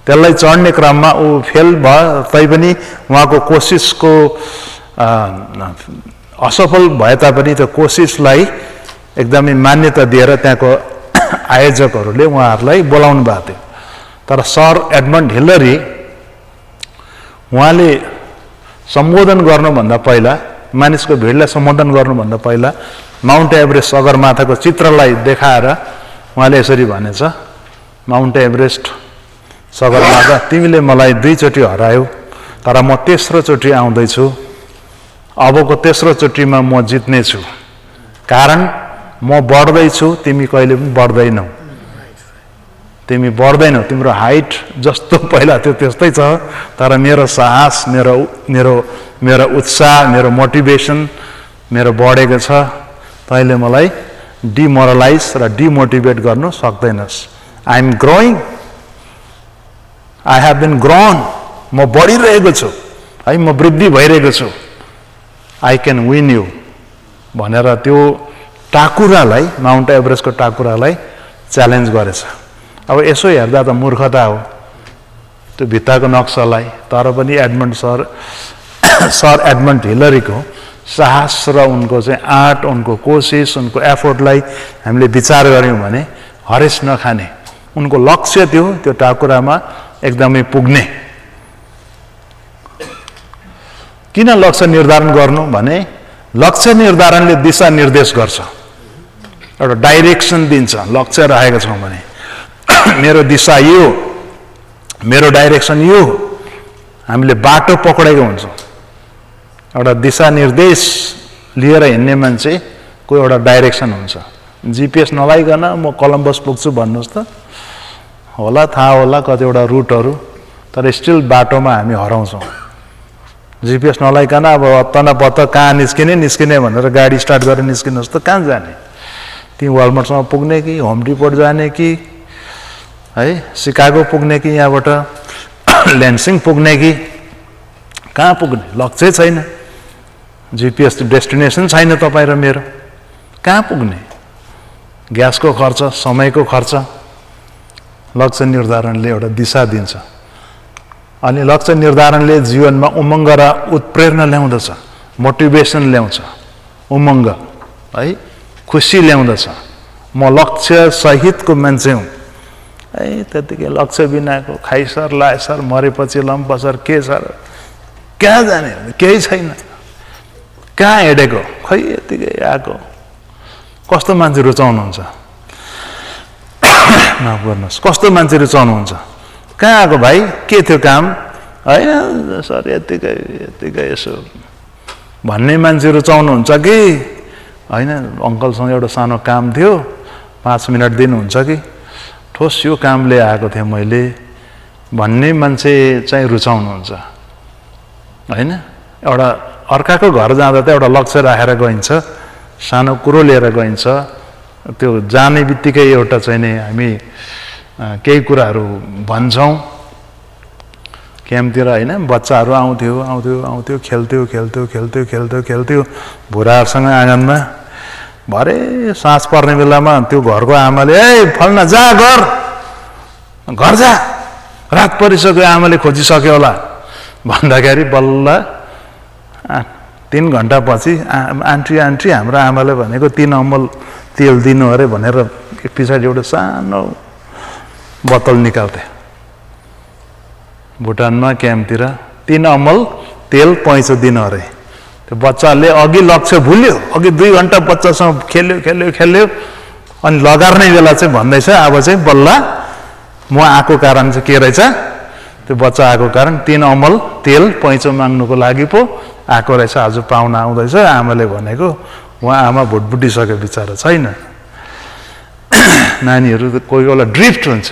Speaker 1: त्यसलाई चढ्ने क्रममा ऊ फेल भयो, तैपनि उहाँको कोसिसको असफल भए तापनि त्यो कोसिसलाई एकदमै मान्यता दिएर त्यहाँको आयोजकहरूले उहाँहरूलाई बोलाउनु भएको थियो। तर सर एडमन्ड हिलरी, उहाँले सम्बोधन गर्नुभन्दा पहिला, मानिसको भिडलाई सम्बोधन गर्नुभन्दा पहिला माउन्ट एभरेस्ट सगरमाथाको चित्रलाई देखाएर उहाँले यसरी भनेछ, माउन्ट एभरेस्ट सगरमाथा तिमीले मलाई 2 चोटि हरायौ, तर म तेस्रो चोटि आउँदैछु। अबको तेस्रो चोटिमा म जित्नेछु, कारण म बढ्दैछु, तिमी कहिले पनि बढ्दैनौ। तिमी बढ्दैनौ, तिम्रो हाइट जस्तो पहिला थियो त्यस्तै छ, तर मेरो साहस, मेरो उत्साह, मेरो मोटिभेसन मेरो बढेको छ। तैँले मलाई डिमोरलाइज र डिमोटिभेट गर्नु सक्दैनस्। I am growing, I have been grown, म बढिरहेको छु है, म वृद्धि भइरहेको छु। आई क्यान विन यु भनेर त्यो टाकुरालाई, माउन्ट एभरेस्टको टाकुरालाई च्यालेन्ज गरेछ। अब यसो हेर्दा त मूर्खता हो त्यो भित्ताको नक्सालाई, तर पनि सर एडमन्ड हिलरीको साहस र उनको चाहिँ आँट, उनको कोसिस, उनको एफोर्टलाई हामीले विचार गऱ्यौँ भने हरेस नखाने उनको लक्ष्य थियो त्यो टाकुरामा एकदमै पुग्ने। किन लक्ष्य निर्धारण गर्नु भने लक्ष्य निर्धारणले दिशा निर्देश गर्छ, एउटा डाइरेक्सन दिन्छ। लक्ष्य राखेको छौँ भने मेरो दिशा यो, मेरो डाइरेक्सन यो, हामीले बाटो पक्रेको हुन्छौँ। एउटा दिशा निर्देश लिएर हिँड्ने मान्छेको एउटा डाइरेक्सन हुन्छ। जिपिएस नलाइकन म कलम्बस पुग्छु भन्नुहोस् त, होला थाहा होला कतिवटा रुटहरू, तर स्टिल बाटोमा हामी हराउँछौँ। जिपिएस नलाइकन अब तनपत्त कहाँ निस्किने भनेर गाडी स्टार्ट गरेर निस्किनुहोस् त कहाँ जाने? ती वालमार्टसम्म पुग्ने कि होम डिपोट जाने कि है सिकागो पुग्ने कि यहाँबाट ल्यान्सिङ पुग्ने कि कहाँ पुग्ने? लक्ष्य छैन, जिपिएस डेस्टिनेसन छैन तपाईँ र मेरो, कहाँ पुग्ने? ग्यासको खर्च, समयको खर्च। लक्ष्य निर्धारणले एउटा दिशा दिन्छ। अनि लक्ष्य निर्धारणले जीवनमा उमङ्ग र उत्प्रेरणा ल्याउँदछ, मोटिभेसन ल्याउँछ, उमङ्ग है खुसी ल्याउँदछ। म लक्ष्य सहितको मान्छे हुँ है, त्यतिकै लक्ष्य बिनाको खाइसर लाएसर मरेपछि लम्पसर के छ र? कहाँ जाने? केही छैन। कहाँ हिँडेको? खै यतिकै आएको। कस्तो मान्छे रुचाउनुहुन्छ? माफ गर्नुहोस्, कस्तो मान्छे रुचाउनुहुन्छ? कहाँ आएको भाइ? के थियो काम? होइन सर यतिकै यसो भन्ने मान्छे रुचाउनुहुन्छ कि होइन अङ्कलसँग एउटा सानो काम थियो 5 मिनट दिनुहुन्छ कि ठोस यो कामले आएको थिएँ मैले भन्ने मान्छे चाहिँ रुचाउनुहुन्छ होइन? एउटा अर्काको घर जाँदा त एउटा लक्ष्य राखेर गइन्छ, सानो कुरो लिएर गइन्छ। त्यो जाने बित्तिकै एउटा चाहिँ नि हामी केही कुराहरू भन्छौँ। क्याम्पतिर होइन बच्चाहरू आउँथ्यो खेल्थ्यो भुराहरूसँग आँगनमा। भरे साँझ पर्ने बेलामा त्यो घरको आमाले ए फल्ना जा घर जा, रात परिसक्यो, आमाले खोजिसक्यो होला भन्दाखेरि बल्ल 3 घन्टा पछि आन्टी हाम्रो आमाले भनेको 3 अमल तेल दिनु अरे भनेर पछाडि एउटा सानो बोतल निकाल्थे। भुटानमा क्याम्पतिर 3 अमल तेल पैँचो दिनु अरे। त्यो बच्चाले अघि लक्ष्य भुल्यो, अघि 2 घन्टा बच्चासँग खेल्यो अनि लगार्ने बेला चाहिँ भन्दैछ अब चाहिँ बल्ल म आएको कारण चाहिँ के रहेछ? त्यो बच्चा आएको कारण 3 अमल तेल पैँचो माग्नुको लागि पो आएको रहेछ। आज पाहुना आउँदैछ, आमाले भनेको। उहाँ आमा भुटभुटिसक्यो बिचारा, छैन। नानीहरू कोही बेला ड्रिफ्ट हुन्छ,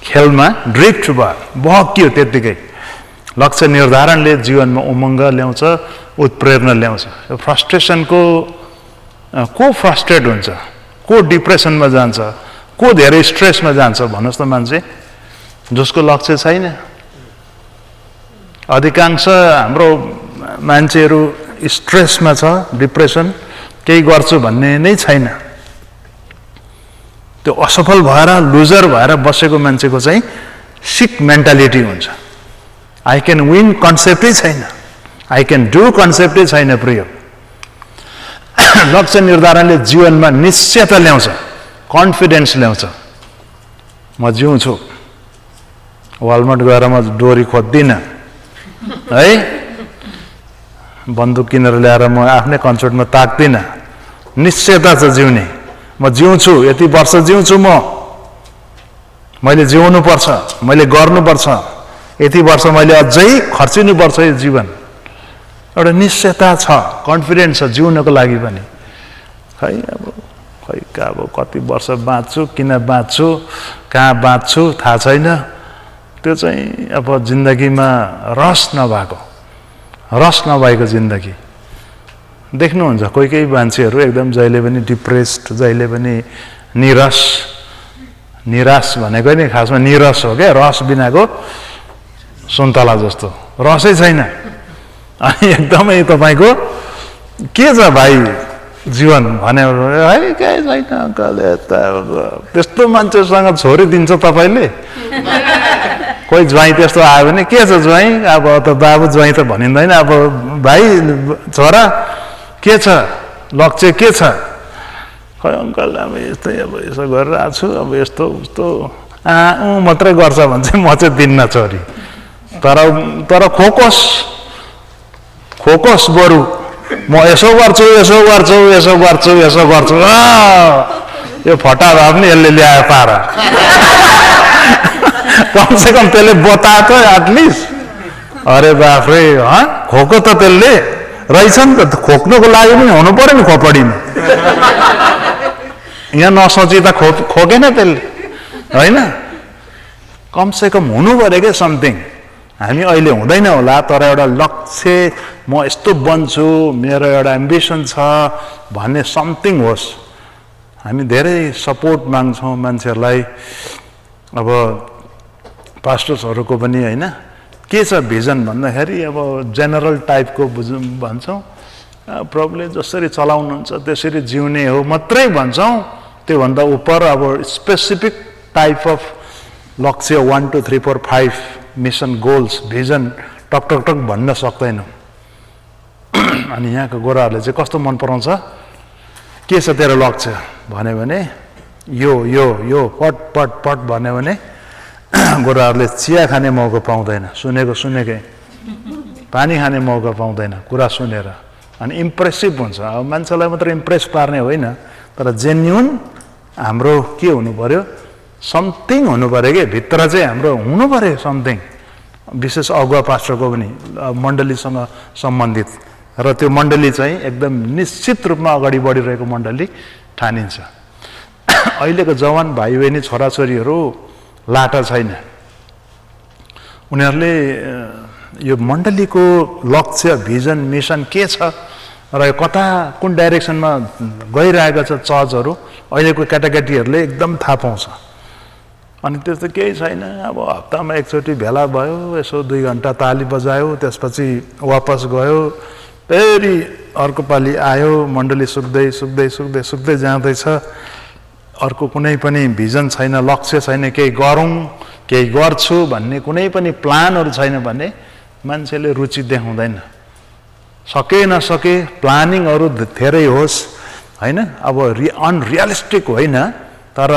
Speaker 1: खेलमा ड्रिफ्ट बहकियो त्यत्तिकै। लक्ष्य निर्धारणले जीवनमा उमङ्ग ल्याउँछ, उत्प्रेरणा ल्याउँछ। फ्रस्ट्रेसनको को फ्रस्ट्रेट हुन्छ, को डिप्रेसनमा जान्छ, को धेरै स्ट्रेसमा जान्छ भन्नुहोस् त? मान्छे जसको लक्ष्य छैन। अधिकांश हाम्रो मान्छेहरू स्ट्रेसमा छ, डिप्रेसन, केही गर्छु भन्ने नै छैन। त्यो असफल भएर लुजर भएर बसेको मान्छेको चाहिँ सिक मेन्टालिटी हुन्छ। आई क्यान विन कन्सेप्टै छैन, आई क्यान डु कन्सेप्टै छैन। प्रिय लक्ष्य निर्धारणले जीवनमा निश्चयता ल्याउँछ, कन्फिडेन्स ल्याउँछ। म जिउँछु, वालमार्ट गएर म डोरी खोज्दिनँ है, बन्दुक किनेर ल्याएर म आफ्नै कन्सर्टमा ताक्दिनँ। निश्चयता छ जिउने, म जिउँछु, यति वर्ष जिउँछु, मैले जिउनु पर्छ, मैले गर्नुपर्छ, यति वर्ष मैले अझै खर्चिनुपर्छ यो जीवन। एउटा निश्चयता छ, कन्फिडेन्स छ जिउनको लागि पनि। खै अब कति वर्ष बाँच्छु, किन बाँच्छु, कहाँ बाँच्छु थाहा छैन। त्यो चाहिँ अब जिन्दगीमा रस नभएको जिन्दगी देख्नुहुन्छ। कोही मान्छेहरू एकदम जहिले पनि डिप्रेस्ड, जहिले पनि निराश भनेको नि खासमा निरस हो क्या, रस बिनाको सुन्तला जस्तो रसै छैन। अनि एकदमै तपाईँको के छ भाइ जीवन भन्यो है, केही छैन अङ्कल, त्यस्तो मान्छेसँग छोरी दिन्छ तपाईँले। कोही ज्वाइँ त्यस्तो आयो भने के छ ज्वाइँ, अब त बाबु ज्वाइँ त भनिँदैन, अब भाइ छोरा के छ, लक्ष्य के छ? खै अङ्कल अब यस्तै, अब यसो गरेर आएको छु, अब यस्तो उस्तो मात्रै गर्छ भने चाहिँ म चाहिँ दिन्न छोरी। तर खोकोस बरु म यसो गर्छु यो फटा भए पनि यसले ल्यायो पारा। कमसेकम त्यसले बताए त एटलिस्ट। अरे बाफ्रे, खोको त त्यसले रहेछ नि त, खोक्नुको लागि पनि हुनु पर्यो नि खोपडीमा। यहाँ नसोची त खोकेन त्यसले, होइन? कमसेकम हुनु पर्यो क्या समथिङ। हामी अहिले हुँदैन होला, तर एउटा लक्ष्य, म यस्तो बन्छु, मेरो एउटा एम्बिसन छ भन्ने समथिङ होस्। हामी धेरै सपोर्ट माग्छौँ मान्छेहरूलाई। अब पास्टर्सहरूको पनि होइन, के छ भिजन भन्दाखेरि अब जेनरल टाइपको भन्छौँ, प्रभुले जसरी चलाउनुहुन्छ त्यसरी जिउने हो मात्रै भन्छौँ। त्योभन्दा उपर अब स्पेसिफिक टाइप अफ लक्ष्य 1 2 3 4 5 मिसन गोल्स भिजन टक भन्न सक्दैनौँ। अनि यहाँको गोराहरूले चाहिँ कस्तो मन पराउँछ, के छ तेरो लक्ष्य भन्यो भने यो पट भन्यो भने गोराहरूले चिया खाने मौका पाउँदैन, सुनेकै पानी खाने मौका पाउँदैन कुरा सुनेर। अनि इम्प्रेसिभ हुन्छ। अब मान्छेलाई मात्र इम्प्रेस पार्ने होइन, तर जेन्युन हाम्रो के हुनु पर्यो, समथिङ हुनु पर्यो कि भित्र चाहिँ हाम्रो हुनु पर्यो समथिङ। विशेष अगुवा पास्टरको पनि मण्डलीसँग सम्बन्धित, र त्यो मण्डली चाहिँ एकदम निश्चित रूपमा अगाडि बढिरहेको मण्डली ठानिन्छ। अहिलेको जवान भाइ बहिनी छोराछोरीहरू लाटा छैन। उनीहरूले यो मण्डलीको लक्ष्य भिजन मिसन के छ र कता कुन डाइरेक्सनमा गइरहेको छ चर्चहरू, अहिलेको केटाकेटीहरूले एकदम थाहा पाउँछ। अनि त्यस्तो केही छैन। अब हप्तामा एकचोटि भेला भयो, यसो 2 घन्टा ताली बजायो, त्यसपछि वापस गयो, फेरि अर्को पालि आयो, मण्डली सुक्दै जाँदैछ। अर्को कुनै पनि भिजन छैन, लक्ष्य छैन, केही गरौँ केही गर्छु भन्ने कुनै पनि प्लानहरू छैन भने मान्छेले रुचि देखाउँदैन। सके नसके प्लानिङहरू धेरै होस्, होइन? अब अनरियलिस्टिक होइन, तर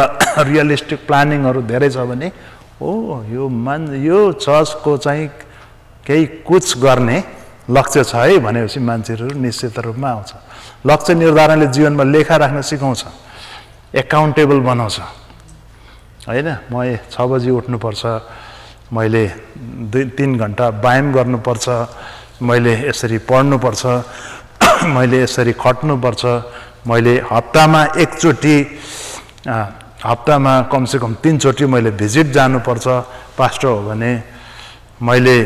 Speaker 1: रियलिस्टिक प्लानिङहरू धेरै छ भने यो चर्चको चाहिँ केही कुछ गर्ने लक्ष्य छ है भनेपछि मान्छेहरू निश्चित रूपमा आउँछ। लक्ष्य निर्धारणले जीवनमा लेखा राख्न सिकाउँछ, एकाउन्टेबल बनाउँछ, होइन? म 6 बजी उठ्नुपर्छ, मैले 2-3 घन्टा व्यायाम गर्नुपर्छ, मैले यसरी पढ्नुपर्छ, मैले यसरी खट्नुपर्छ, मैले हप्तामा कमसेकम 3 चोटि मैले भिजिट जानुपर्छ पास्टर हो भने, मैले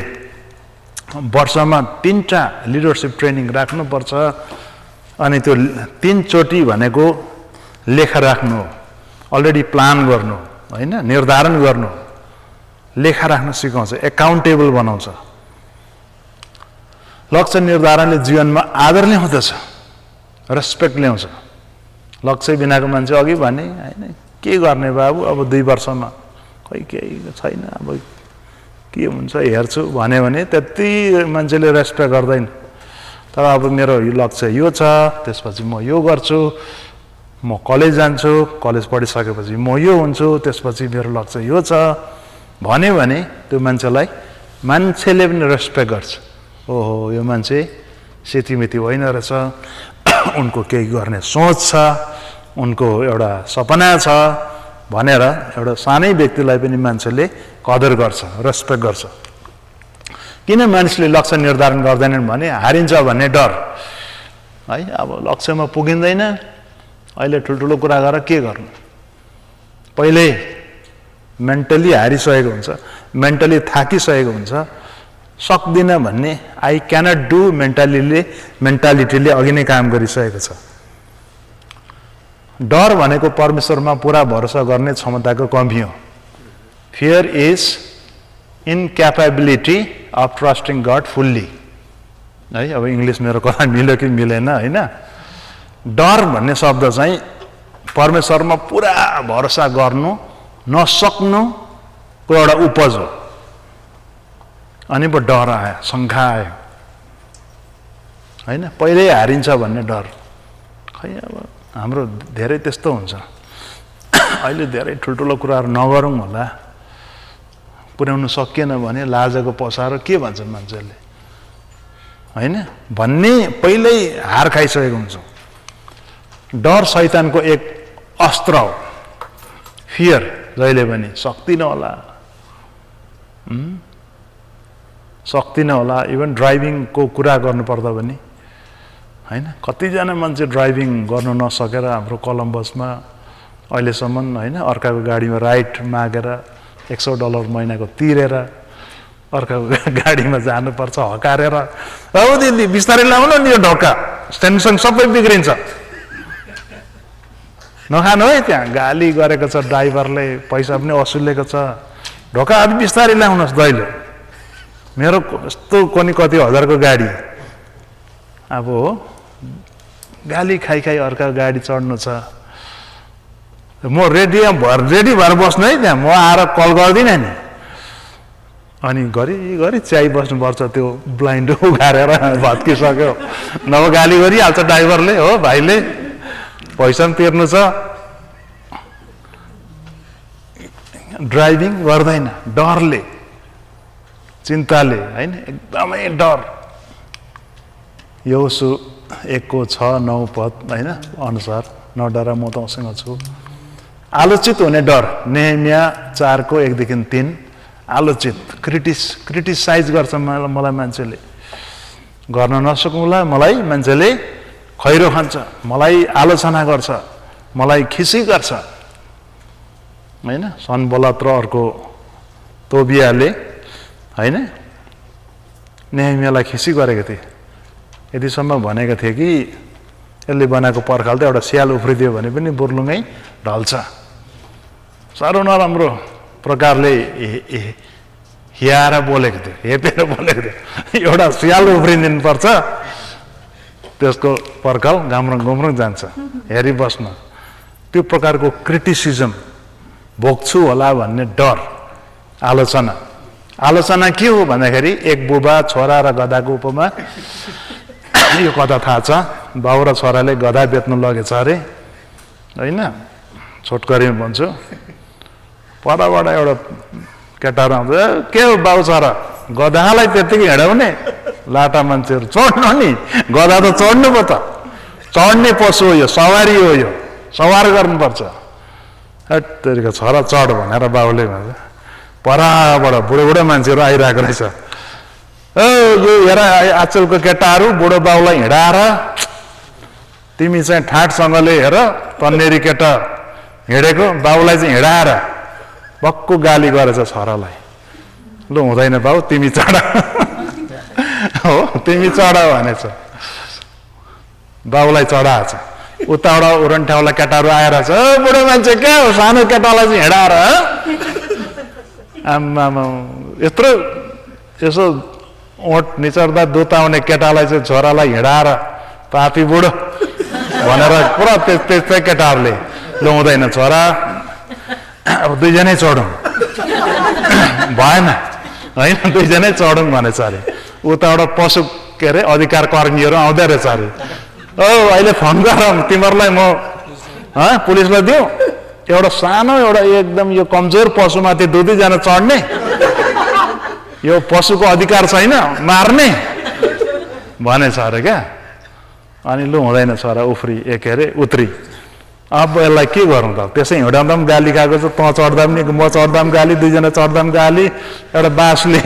Speaker 1: वर्षमा 3टा लिडरसिप ट्रेनिङ राख्नुपर्छ। अनि त्यो 3 चोटि भनेको लेखा राख्नु, अलरेडी प्लान गर्नु, होइन? निर्धारण गर्नु, लेखा राख्न सिकाउँछ, एकाउन्टेबल बनाउँछ। लक्ष्य निर्धारणले जीवनमा आदर ल्याउँदछ, रेस्पेक्ट ल्याउँछ। लक्ष्य बिनाको मान्छे अघि भने होइन के गर्ने बाबु, अब 2 वर्षमा खै केही छैन, अब के हुन्छ हेर्छु भन्यो भने त्यति मान्छेले रेस्पेक्ट गर्दैन। तर अब मेरो यो लक्ष्य यो छ, त्यसपछि म यो गर्छु, म कलेज जान्छु, कलेज पढिसकेपछि म यो हुन्छु, त्यसपछि मेरो लक्ष्य यो छ भन्यो भने त्यो मान्छेले पनि रेस्पेक्ट गर्छ। ओहो यो मान्छे सेतीमेती होइन रहेछ, उनको केही गर्ने सोच छ, उनको एउटा सपना छ भनेर एउटा सानै व्यक्तिलाई पनि मान्छेले कदर गर्छ, रेस्पेक्ट गर्छ। किन मानिसले लक्ष्य निर्धारण गर्दैनन् भने हारिन्छ भन्ने डर है। अब लक्ष्यमा पुगिँदैन, अहिले ठुल्ठुलो कुरा गरेर के गर्नु, पहिले मेन्टली हारिसकेको हुन्छ, मेन्टली थाकिसकेको हुन्छ, सक्दिनँ भन्ने आई क्यानट डु मेन्टालिटीले अघि नै काम गरिसकेको छ। डर भनेको परमेश्वरमा पुरा भरोसा गर्ने क्षमताको कमी हो। Fear is incapability of trusting God fully है। अब इङ्ग्लिस मेरो कथा मिल्यो कि मिलेन होइन। डर भन्ने शब्द चाहिँ परमेश्वरमा पुरा भरोसा गर्नु नसक्नुको एउटा उपज हो। अनि पो डर आयो, शङ्का आयो होइन, पहिल्यै हारिन्छ भन्ने डर। खै अब हाम्रो धेरै त्यस्तो हुन्छ। अहिले धेरै ठुल्ठुलो कुराहरू नगरौँ होला, पुर्याउनु सकिएन भने लाजको पसारो के भन्छ मान्छेले होइन भन्ने पहिल्यै हार खाइसकेको हुन्छ। डर शैतानको एक अस्त्र हो। फियर जहिले पनि सक्दिनँ होला, सक्दिनँ होला। इभन ड्राइभिङको कुरा गर्नुपर्दा पनि होइन, कतिजना मान्छे ड्राइभिङ गर्न नसकेर हाम्रो कोलम्बसमा अहिलेसम्म होइन अर्काको गाडीमा राइड मागेर $100 महिनाको तिरेर अर्काको गाडीमा जानुपर्छ हकारेर। अब दिदी बिस्तारै लाउनु नि यो ढोका, टेन्सन सबै बिग्रिन्छ। नखानु है, त्यहाँ गाली गरेको छ ड्राइभरले, पैसा पनि वसुलेको छ, ढोका अलि बिस्तारै ल्याउनुहोस् दैलो। मेरो यस्तो कति हजारको गाडी, अब गाली खाइ अर्का गाडी चढ्नु छ, म रेडी भएर बस्नु है, त्यहाँ म आएर कल गर्दिनँ नि। अनि घरि च्याइ बस्नुपर्छ, त्यो ब्लाइन्ड उघारेर भत्किसक्यो, नभए गाली गरिहाल्छ ड्राइभरले, हो भाइले पैसा पनि तिर्नु छ। ड्राइभिङ गर्दैन डरले, चिन्ताले होइन, एकदमै डर। योसु 1:6-9 पद होइन अनुसार नडरा म तँसँग छु। आलोचित हुने डर, नेहेमिया 4:1-3। आलोचित, क्रिटिसाइज गर्छ मलाई मान्छेले, गर्न नसकौँला मलाई मान्छेले खैरो खान्छ, मलाई आलोचना गर्छ, मलाई खिसी गर्छ होइन। सनबलत र अर्को तोबियाले होइन नेहेमियालाई खिसी गरेको थिए, यतिसम्म भनेको थिए कि यसले बनाएको पर्खाल त एउटा स्याल उफ्रिदियो भने पनि बुर्लुङै ढल्छ। साह्रो नराम्रो प्रकारले हियाएर बोलेको थियो, हेपेर बोलेको थियो। एउटा स्याल उफ्रिदिनु पर्छ, त्यसको पर्खाल गाम्रङ जान्छ, हेरिबस्नु। त्यो प्रकारको क्रिटिसिजम भोग्छु होला भन्ने डर। आलोचना के हो भन्दाखेरि एक बुबा छोरा र गधाको उपमा। यो कथा थाहा छ, बाउ र छोराले गधा बेच्नु लगेछ अरे होइन, छोटकरीमा भन्छु। परबाट एउटा केटाहरू आउँछ, के हो बाउ छोरा, गधालाई त्यत्तिकै हिँडाउने, लाटा मान्छेहरू चढ्नु नि, गधा त चढ्नु पो त, चढ्ने पशु हो यो, सवारी हो यो, सवार गर्नुपर्छ। हत्तेरिका छोरा चढ भनेर बाउले भन्छ। पराबाट बुढो मान्छेहरू आइरहेको रहेछ, यो हेर आजकलको केटाहरू बुढो बाउलाई हिँडाएर, तिमी चाहिँ ठाटसँगले हेर तन्नेरी केटा हिँडेको, बाउलाई चाहिँ हिँडाएर भक्कु गाली गरेछ छोरालाई। लु हुँदैन बाउ, तिमी चढ हो, तिमी चढ भनेछ, बाउलाई चढाएछ। उताबाट उरन्ठ्याउला केटाहरू आएर छ, बुढो मान्छे क्या हो, सानो केटालाई चाहिँ हिँडाएर आम्मामा यत्रो यसो ओठ निचर्दा दुध आउने केटालाई चाहिँ छोरालाई हिँडाएर पापी बुढो भनेर पुरा त्यस्तै केटाहरूले। लु हुँदैन छोरा, अब दुईजनै चढौँ भएन होइन, दुईजनै चढौँ भनेछ अरे। उताबाट पशु के अरे अधिकार कर्मीहरू आउँदै रहेछ अरे, औ अहिले फोन गर तिमीहरूलाई म पुलिसलाई दिउँ, एउटा सानो एउटा एकदम यो कमजोर पशुमाथि दुईजना चढ्ने, यो पशुको अधिकार छैन मार्ने भनेछ अरे क्या। अनि लु हुँदैन छोरा उफ्री के अरे उत्री, अब यसलाई के गरौँ त, त्यसै हिँडाउँदा पनि गाली खाएको छ, तँ चढ्दा पनि म चढ्दा पनि गाली, दुईजना चढ्दा पनि गाली, एउटा बाँसले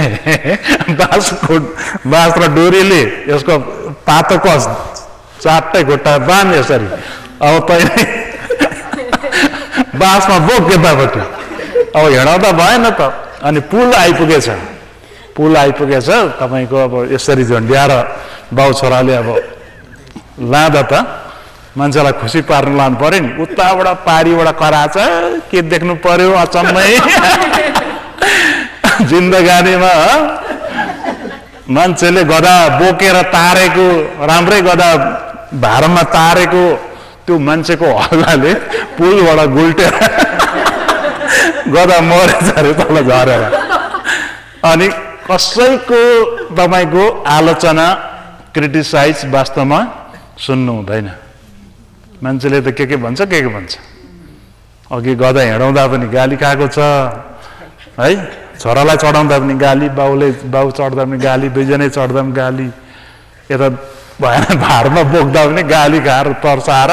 Speaker 1: बाँस र डोरीले यसको पातो कस चारटै खुट्टा बाँध यसरी, अब तैँले बाँसमा बोक यतापट्टि, अब हिँडाउँदा भएन त। अनि पुल आइपुगेछ, तपाईँको अब यसरी झन्ड्याएर बाउ छोराले अब लाँदा त मान्छेलाई खुसी पार्नु लानु पर्यो नि, उताबाट पारीबाट कराछ, के देख्नु पर्यो अचम्मै जिन्दगानीमा। मान्छेले गदा बोकेर तारेको, राम्रै गदा भारमा तारेको त्यो मान्छेको हल्लाले पुलबाट गुल्टेर गदा मरेछ अरे तल झरेर। अनि कसैको तपाईँको आलोचना, क्रिटिसाइज वास्तवमा सुन्नु हुँदैन। मान्छेले त के भन्छ, अघि गदा हिँडाउँदा पनि गाली खाएको छ है, छोरालाई चढाउँदा पनि गाली, बाउ चढ्दा पनि गाली, दुईजनै चढ्दा पनि गाली, यता भएन भारमा बोक्दा पनि गाली खाएर तर्साएर।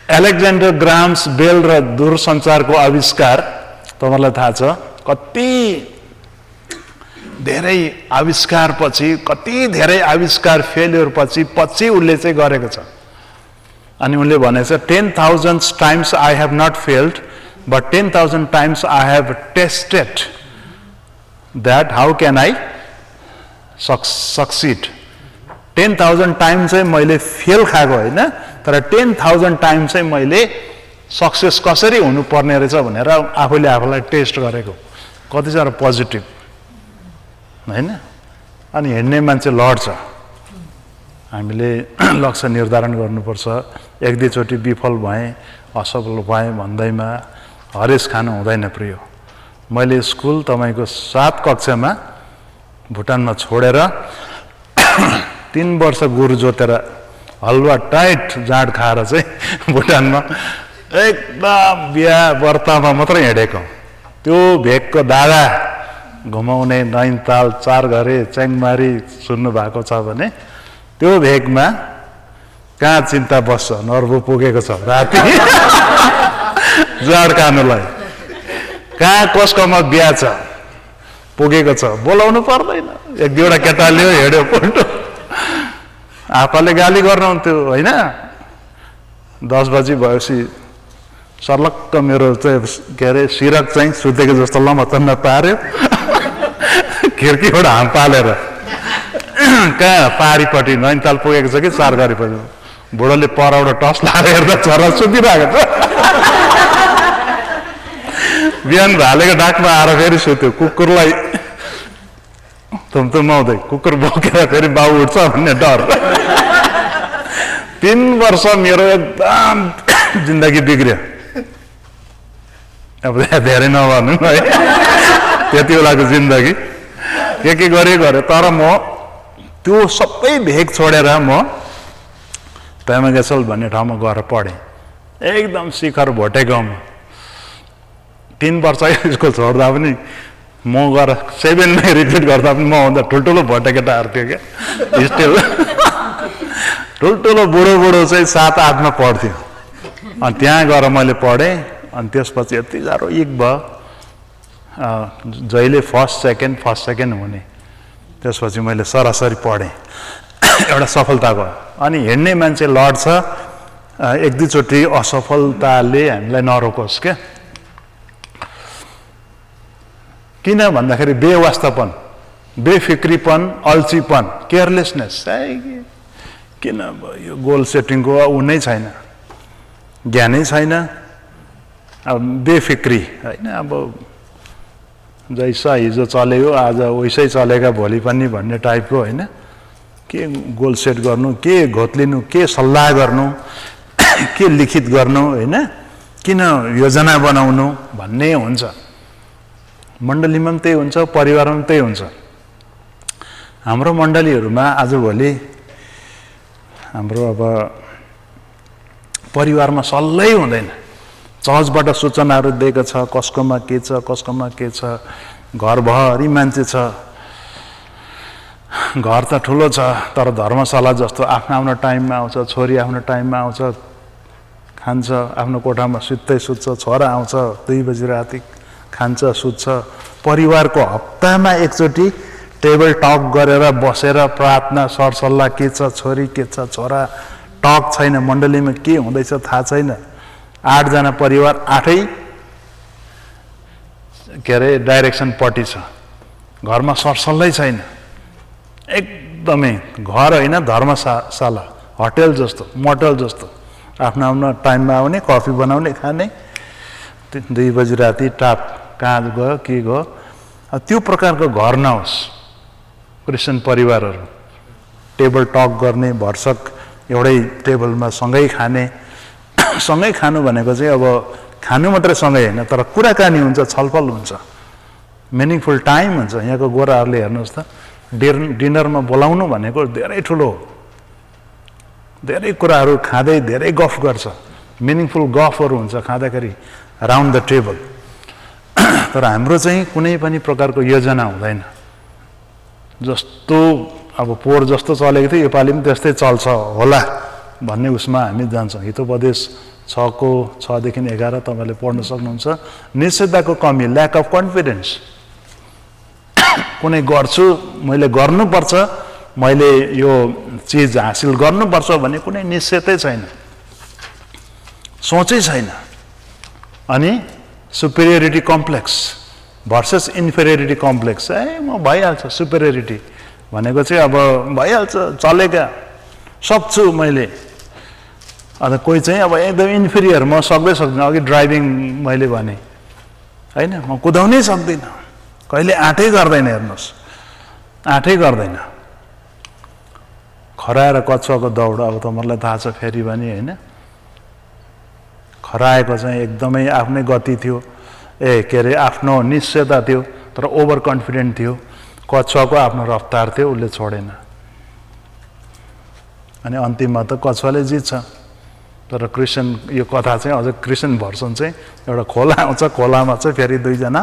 Speaker 1: एलेक्जेन्डर ग्राम्स बेल र दूरसञ्चारको आविष्कार तपाईँलाई थाहा छ, कति धेरै आविष्कारपछि, कति धेरै आविष्कार फेल्योर पछि उसले चाहिँ गरेको छ। अनि उनले भनेछ 10,000 times I have not failed, but 10,000 times I have tested that how can I succeed. 10,000 times चाहिँ मैले फेल खाएको होइन, तर 10,000 times चाहिँ मैले सक्सेस कसरी हुनुपर्ने रहेछ भनेर आफूले आफूलाई टेस्ट गरेको। कति साह्रो पोजिटिभ होइन। अनि हिँड्ने मान्छे लड्छ, हामीले लक्ष्य निर्धारण गर्नुपर्छ। एक दुईचोटि विफल भएँ, असफल भएँ भन्दैमा हरेस खानु हुँदैन प्रिय। मैले स्कुल तपाईँको 7 कक्षामा भुटानमा छोडेर 3 वर्ष गोरु जोतेर हलुवा टाइट जाँड खाएर चाहिँ भुटानमा एकदम बिहा व्रतमा मात्रै हिँडेको। त्यो भेगको दादा घुमाउने नैनताल, 4 घरे, च्याङमारी सुन्नु भएको छ भने त्यो भेगमा कहाँ चिन्ता बस्छ, नर्बु पुगेको छ राति जाँड खानुलाई, कहाँ कसकोमा बिहा छ पुगेको छ, बोलाउनु पर्दैन। एक दुईवटा केटा लियो हिँड्यो पल्टो, आफूले गाली गर्नुहुन्थ्यो होइन। 10 बजी भएपछि सर्लक्क मेरो चाहिँ के अरे सिरक चाहिँ सुतेको जस्तो लमतन्न पार्यो, खिर्कीबाट हाम पालेर कहाँ पारीपट्टि नैनताल पुगेको छ कि 4 घरपट्टि, बुढोले परबाट टस लाएर हेर्दा छोरा सुतिरहेको छ। बिहान भालेको डाकमा आएर फेरि सुत्यो, कुकुरलाई थुम्थुमाउँदै, कुकुर बोकेर फेरि बाउ उठ्छ भन्ने डर। 3 वर्ष मेरो एकदम जिन्दगी बिग्रियो। अब धेरै नभन्नु है, त्यति बेलाको जिन्दगी के गरे। तर म त्यो सबै भेग छोडेर म पेमागेसल भन्ने ठाउँमा गएर पढेँ, एकदम शिखर भोटे गाउँमा। 3 वर्ष स्कुल छोड्दा पनि म गएर 7मै रिपिट गर्दा पनि मभन्दा ठुल्ठुलो भोटे केटाहरू थियो क्या, स्टिल ठुल्ठुलो बुढो चाहिँ 7-8मा पढ्थ्यो। अनि त्यहाँ गएर मैले पढेँ। अनि त्यसपछि यति साह्रो इक भयो, जहिले फर्स्ट सेकेन्ड हुने। त्यसपछि मैले सरासरी पढेँ, एउटा सफलता भयो। अनि हिँड्ने मान्छे लड्छ, एक दुईचोटि असफलताले हामीलाई नरोकोस् क्या। किन भन्दाखेरि बेवास्तापन, बेफिक्रीपन, अल्छीपन, केयरलेसनेस, किन यो गोल सेटिङको ऊ नै छैन, ज्ञानै छैन, अब बेफिक्री होइन। अब जैसा हिजो चल्यो आज वैसै चलेगा भोलि पनि भन्ने टाइपको होइन। के गोल सेट गर्नु, के घोत्लिनु, के सल्लाह गर्नु, के लिखित गर्नु होइन, किन योजना बनाउनु भन्ने हुन्छ। मण्डलीमा पनि त्यही हुन्छ, परिवारमा पनि त्यही हुन्छ। हाम्रो मण्डलीहरूमा आजभोलि हाम्रो अब परिवारमा सल्लै हुँदैन। चर्चबाट सूचनाहरू दिएको छ, कसकोमा के छ, घर भरि मान्छे छ, घर त ठुलो छ तर धर्मशाला जस्तो आफ्नो आफ्नो टाइममा आउँछ, छोरी आफ्नो टाइममा आउँछ, खान्छ, आफ्नो कोठामा सुत्दै सुत्छ, छोरा आउँछ 2 बजी राति खान्छ, सुत्छ। परिवारको हप्तामा एकचोटि टेबल टक गरेर बसेर प्रार्थना सरसल्लाह के छ, छोरी के छ, छोरा, टक छैन, मण्डलीमा के हुँदैछ थाहा छैन। 8 जना परिवार 8 के अरे डाइरेक्सनपट्टि छ, घरमा सरसल्लाह छैन, एकदमै घर होइन धर्मशाला, होटल जस्तो, मोटल जस्तो, आफ्नो आफ्नो टाइममा आउने, कफी बनाउने, खाने, 2 बजी राति टाप कहाँ गयो के गयो। त्यो प्रकारको घर नहोस् क्रिस्चियन परिवारहरू। टेबल टक गर्ने, भरसक एउटै टेबलमा सँगै खाने। सँगै खानु भनेको चाहिँ अब खानु मात्रै सँगै होइन, तर कुराकानी हुन्छ, छलफल हुन्छ, मिनिङफुल टाइम हुन्छ। यहाँको गोराहरूले हेर्नुहोस् त, डिनरमा बोलाउनु भनेको धेरै ठुलो, धेरै कुराहरू खाँदै धेरै गफ गर्छ, मिनिङफुल गफहरू हुन्छ खाँदाखेरि राउन्ड द टेबल। तर हाम्रो चाहिँ कुनै पनि प्रकारको योजना हुँदैन। जस्तो अब पोहोर जस्तो चलेको थियो योपालि पनि त्यस्तै चल्छ होला भन्ने उसमा हामी जान्छौँ। हितोपदेश 6 देखि 11 तपाईँले पढ्न सक्नुहुन्छ। निश्चयताको कमी, ल्याक अफ कन्फिडेन्स। कुनै गर्छु, मैले गर्नुपर्छ, मैले यो चिज हासिल गर्नुपर्छ भन्ने कुनै निश्चयतै छैन, सोचै छैन। अनि superiority complex versus inferiority complex. म भइहाल्छ, सुपेरियोरिटी भनेको चाहिँ अब भइहाल्छ, चलेगा, सक्छु मैले। अन्त कोही चाहिँ अब एकदम इन्फेरियर, म सक्दिनँ। अघि ड्राइभिङ मैले भने होइन, म कुदाउनै सक्दिनँ, कहिले आँटै गर्दैन, हेर्नुहोस् आँटै गर्दैन। खराएर कछुवाको दौड अब तपाईँहरूलाई थाहा छ फेरि भने होइन। खराएको चाहिँ एकदमै आफ्नै गति थियो, के अरे आफ्नो निश्चयता थियो, तर ओभर कन्फिडेन्ट थियो। कछुवाको आफ्नो रफ्तार थियो, उसले छोडेन। अनि अन्तिममा त कछुवाले जित्छ। तर क्रिस्चियन यो कथा चाहिँ अझ क्रिस्चियन भर्सन चाहिँ एउटा खोला आउँछ, खोलामा चाहिँ फेरि 2 जना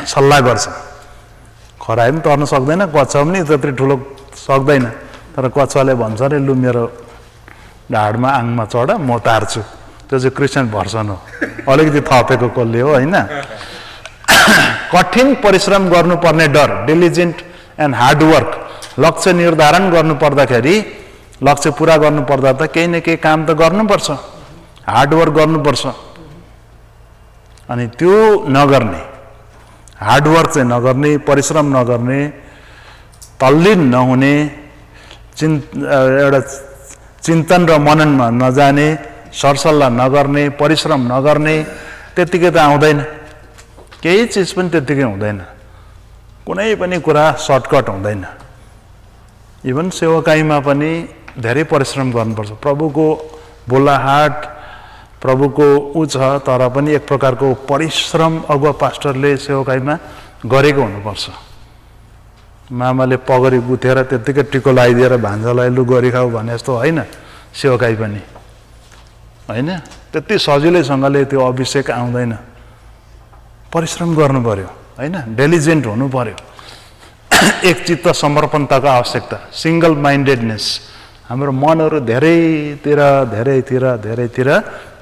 Speaker 1: सल्लाह गर्छ। खरायो पनि तर्न सक्दैन, कछुवा पनि त्यत्रो ठुलो सक्दैन। तर कछुवाले भन्छ अरे लु मेरो ढाडमा आङमा चढ, म तार्छु। त्यो चाहिँ क्रिस्चियन भर्सन हो, अलिकति थपेको कसले हो होइन। कठिन परिश्रम गर्नुपर्ने डर, डिलिजेन्ट एन्ड हार्डवर्क। लक्ष्य निर्धारण गर्नु पर्दाखेरि, लक्ष्य पुरा गर्नुपर्दा त केही न केही काम त गर्नुपर्छ, हार्डवर्क गर्नुपर्छ। अनि त्यो नगर्ने, हार्डवर्क चाहिँ नगर्ने, परिश्रम नगर्ने, तल्लीन नहुने, एउटा चिन्तन र मननमा नजाने, सरसल्लाह नगर्ने, परिश्रम नगर्ने, त्यत्तिकै त आउँदैन। केही चिज पनि त्यत्तिकै हुँदैन, कुनै पनि कुरा सर्टकट हुँदैन। इभन सेवाकाईमा पनि धेरै परिश्रम गर्नुपर्छ। प्रभुको बोलाहाट, प्रभुको छ, तर पनि एक प्रकारको परिश्रम अगुवा पास्टरले सेवाकाईमा गरेको हुनुपर्छ। मामाले पगरी गुथेर त्यत्तिकै टिको लगाइदिएर भान्जालाई लु गरी खाऊ भने जस्तो होइन सेवाकाई पनि होइन। त्यति सजिलैसँगले त्यो अभिषेक आउँदैन, परिश्रम गर्नु पर्यो होइन, डिलिजेन्ट हुनु पर्यो। एक चित्त समर्पणताको आवश्यकता, सिङ्गल माइन्डेडनेस। हाम्रो मनहरू धेरैतिर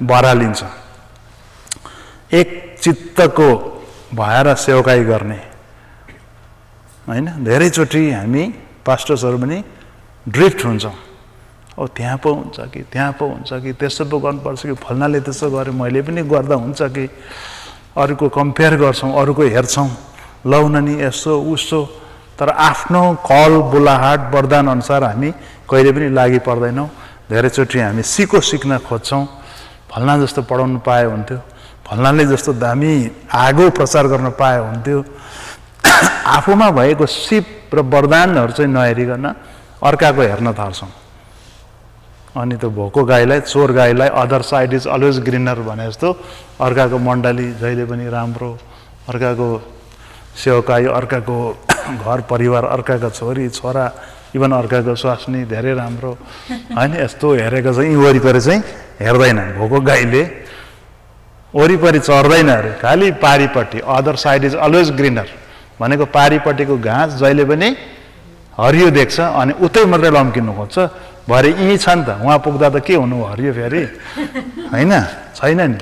Speaker 1: बरालिन्छ। एक चित्तको भएर सेवाकाई गर्ने होइन। धेरैचोटि हामी पास्टर्सहरू पनि ड्रिफ्ट हुन्छौँ। ओ त्यहाँ पो हुन्छ कि, त्यहाँ पो हुन्छ कि, त्यसो पो गर्नुपर्छ कि, फल्नाले त्यसो गर्यो मैले पनि गर्दा हुन्छ कि, अरूको कम्पेयर गर्छौँ, अरूको हेर्छौँ, लौ न नि यसो उसो। तर आफ्नो कल बुलाहाट वरदान अनुसार हामी कहिले पनि लागि पर्दैनौँ। धेरैचोटि हामी सिक्न खोज्छौँ। फल्ना जस्तो पढाउनु पाए हुन्थ्यो, फल्नाले जस्तो दामी आगो प्रचार गर्न पाए हुन्थ्यो। आफूमा भएको सिप र वरदानहरू चाहिँ नहेरिकन अर्काको हेर्न थाल्छौँ। अनि त भोको गाईलाई, चोर गाईलाई other side is always Grignard भने जस्तो अर्काको मण्डली जहिले पनि राम्रो, अर्काको सेवकाई, अर्काको घर परिवार, अर्काको छोरी छोरा, इभन अर्काको स्वास्नी धेरै राम्रो होइन। यस्तो हेरेको चाहिँ वरिपरि चाहिँ हेर्दैन। भोको गाईले वरिपरि चढ्दैन अरे, खालि पारिपट्टि। Other side is always greener भनेको पारिपट्टिको घाँस जहिले पनि हरियो देख्छ अनि उतै मात्रै लम्किनु खोज्छ, भरे यहीँ छ नि त, उहाँ पुग्दा त के हुनु हरियो फेरि, होइन? छैन नि।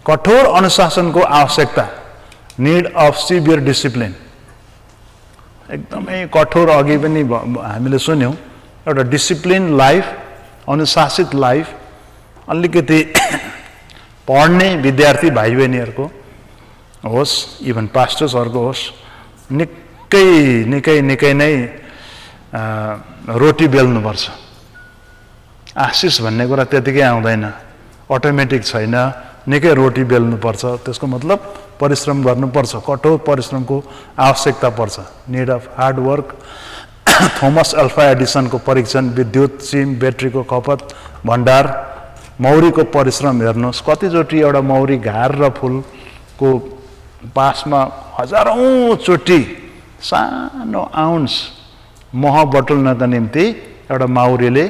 Speaker 1: कठोर अनुशासनको आवश्यकता, निड अफ सिभियर डिसिप्लिन, एकदमै कठोर। अघि पनि हामीले सुन्यौँ, एउटा डिसिप्लिन लाइफ, अनुशासित लाइफ, अलिकति पढ्ने विद्यार्थी भाइ बहिनीहरूको होस्, इभन पास्टर्सहरूको होस्, निकै नै रोटी बेल्नुपर्छ। आशिष भन्ने कुरा त्यतिकै आउँदैन, अटोमेटिक छैन, निकै रोटी बेल्नुपर्छ। त्यसको मतलब परिश्रम गर्नुपर्छ, कठोर परिश्रमको आवश्यकता पर्छ। Need of hard work. Thomas Alva एडिसनको परीक्षण, विद्युत, सिम, ब्याट्रीको खपत, भण्डार, मौरीको परिश्रम हेर्नुहोस्, कतिचोटि एउटा मौरी घार र फुलको पासमा हजारौँ चोटि सानो आउन्स मह बटुल्नका निम्ति एउटा माउरीले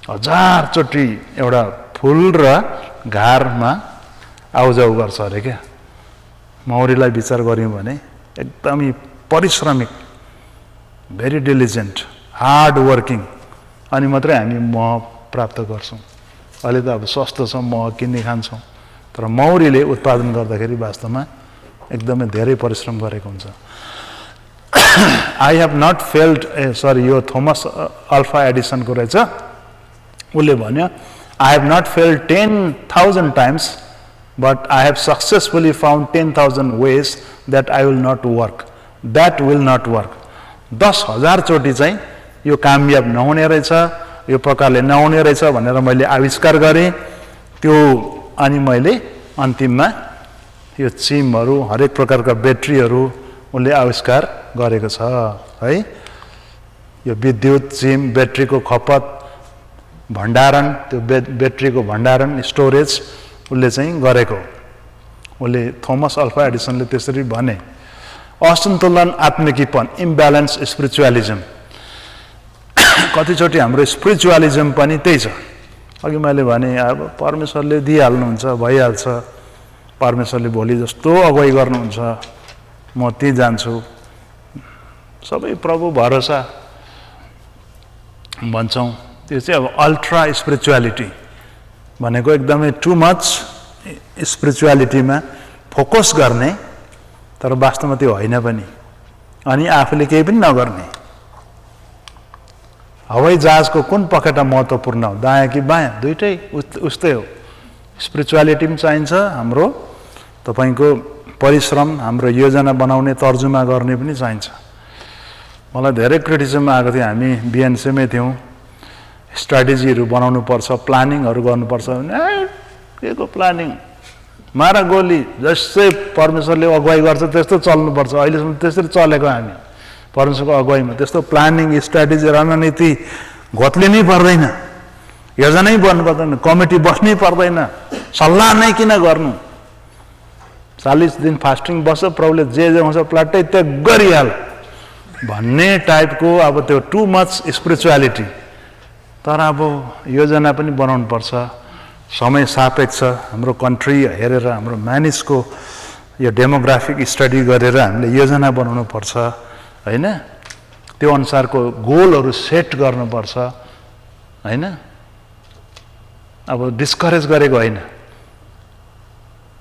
Speaker 1: 1000 चोटि एउटा फुल र घारमा आउजाउ गर्छ अरे क्या। मौरीलाई विचार गऱ्यौँ भने एकदमै परिश्रमिक, भेरी डिलिजेन्ट, हार्ड वर्किङ, अनि मात्रै हामी मह प्राप्त गर्छौँ। अहिले त अब सस्तो छ, मह किन्ने खान्छौँ, तर मौरीले उत्पादन गर्दाखेरि वास्तवमा एकदमै धेरै परिश्रम गरेको हुन्छ। आई हेभ नट फेल्ड, यो थोमस अल्फा एडिसनको रहेछ, उसले भन्यो, I have not failed 10,000 times but I have successfully found 10,000 ways that I will not work, that will not work. 10,000 चोटि चाहिँ यो कामयाब नहुने रहेछ, यो प्रकारले नहुने रहेछ भनेर मैले आविष्कार गरेँ त्यो, अनि मैले अन्तिममा यो चिमहरू, हरेक प्रकारका ब्याट्रीहरू उसले आविष्कार गरेको छ है। यो विद्युत, चिम, ब्याट्रीको खपत, भण्डारण, त्यो ब्याट्रीको भण्डारण, स्टोरेज उसले चाहिँ गरेको। उसले थोमस अल्फा एडिसनले त्यसरी भने। असन्तुलन आत्मिकीपन, इम्ब्यालेन्स स्पिरिचुअलिजम। कतिचोटि हाम्रो स्पिरिचुअलिजम पनि त्यही छ। अघि मैले भने अब परमेश्वरले दिइहाल्नुहुन्छ, भइहाल्छ, परमेश्वरले भोलि जस्तो अगुवाई गर्नुहुन्छ, म त्यहीँ जान्छु, सबै प्रभु भरोसा भन्छौँ। त्यो चाहिँ अब अल्ट्रा स्पिरिचुअलिटी भनेको एकदमै टु मच स्पिरिचुअलिटीमा फोकस गर्ने, तर वास्तवमा त्यो होइन पनि, अनि आफूले केही पनि नगर्ने। हवाई जहाजको कुन पखेटा महत्त्वपूर्ण हो, दायाँ कि बायाँ? दुइटै उस्तै हो। स्पिरिचुअलिटी पनि चाहिन्छ, हाम्रो तपाईँको परिश्रम, हाम्रो योजना बनाउने, तर्जुमा गर्ने पनि चाहिन्छ। मलाई धेरै क्रिटिसिजम आएको थियो, हामी बिएनसीमै थियौँ, स्ट्राटेजीहरू बनाउनु पर्छ, प्लानिङहरू गर्नुपर्छ भने के को प्लानिङ, मारा गोली, जस्तै परमेश्वरले अगुवाई गर्छ त्यस्तो चल्नुपर्छ। अहिलेसम्म त्यसरी चलेको हामी परमेश्वरको अगुवाईमा, त्यस्तो प्लानिङ, स्ट्राटेजी, रणनीति घोत्लिनै पर्दैन, योजनै बन्नु पर्दैन, कमिटी बस्नै पर्दैन, सल्लाह नै किन गर्नु। 40 दिन फास्टिङ बस्छ, प्रभुले जे हुन्छ प्लाट्टै त्यो गरिहाल भन्ने टाइपको अब त्यो टु मच स्पिरिचुअलिटी। तर अब योजना पनि बनाउनु पर्छ, समय सापेक्ष, हाम्रो कन्ट्री हेरेर, हाम्रो मानिसको यो डेमोग्राफिक स्टडी गरेर हामीले योजना बनाउनु पर्छ होइन। त्यो अनुसारको गोलहरू सेट गर्नुपर्छ होइन। अब डिस्करेज गरेको होइन,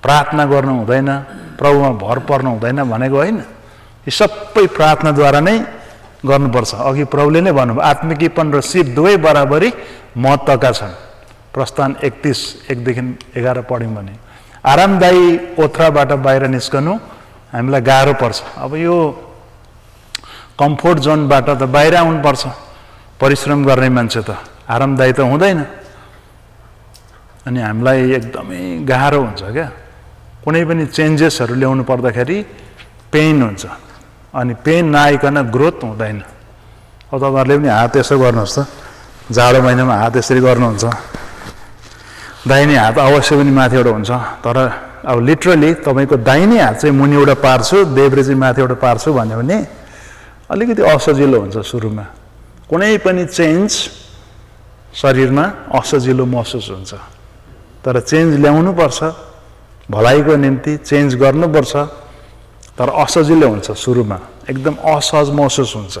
Speaker 1: प्रार्थना गर्नु हुँदैन, प्रभुमा भर पर्नु हुँदैन भनेको होइन। यी सबै प्रार्थनाद्वारा नै गर्नुपर्छ। अघि प्रभुले नै भन्नुभयो, आत्मिकीपन र सिप दुवै बराबरी महत्त्वका छन्। प्रस्थान 31:1-11 पढ्यौँ भने आरामदायी ओथ्राबाट बाहिर निस्कनु हामीलाई गाह्रो पर्छ। अब यो कम्फोर्ट जोनबाट त बाहिर आउनुपर्छ। परिश्रम गर्ने मान्छे त आरामदायी त हुँदैन, अनि हामीलाई एकदमै गाह्रो हुन्छ क्या। कुनै पनि चेन्जेसहरू ल्याउनु पर्दाखेरि पेन हुन्छ, अनि पेन नआइकन ग्रोथ हुँदैन। अब तपाईँहरूले पनि हात यसो गर्नुहोस् त, जाडो महिनामा हात यसरी गर्नुहुन्छ, दाहिने हात अवश्य पनि माथिबाट हुन्छ, तर अब लिटरली तपाईँको दाहिने हात चाहिँ मुनिबाट पार्छु, देब्रे चाहिँ माथिबाट पार्छु भन्यो भने अलिकति असजिलो हुन्छ सुरुमा। कुनै पनि चेन्ज शरीरमा असजिलो महसुस हुन्छ, तर चेन्ज ल्याउनुपर्छ, भलाइको निम्ति चेन्ज गर्नुपर्छ, तर असजिलो हुन्छ सुरुमा, एकदम असहज महसुस हुन्छ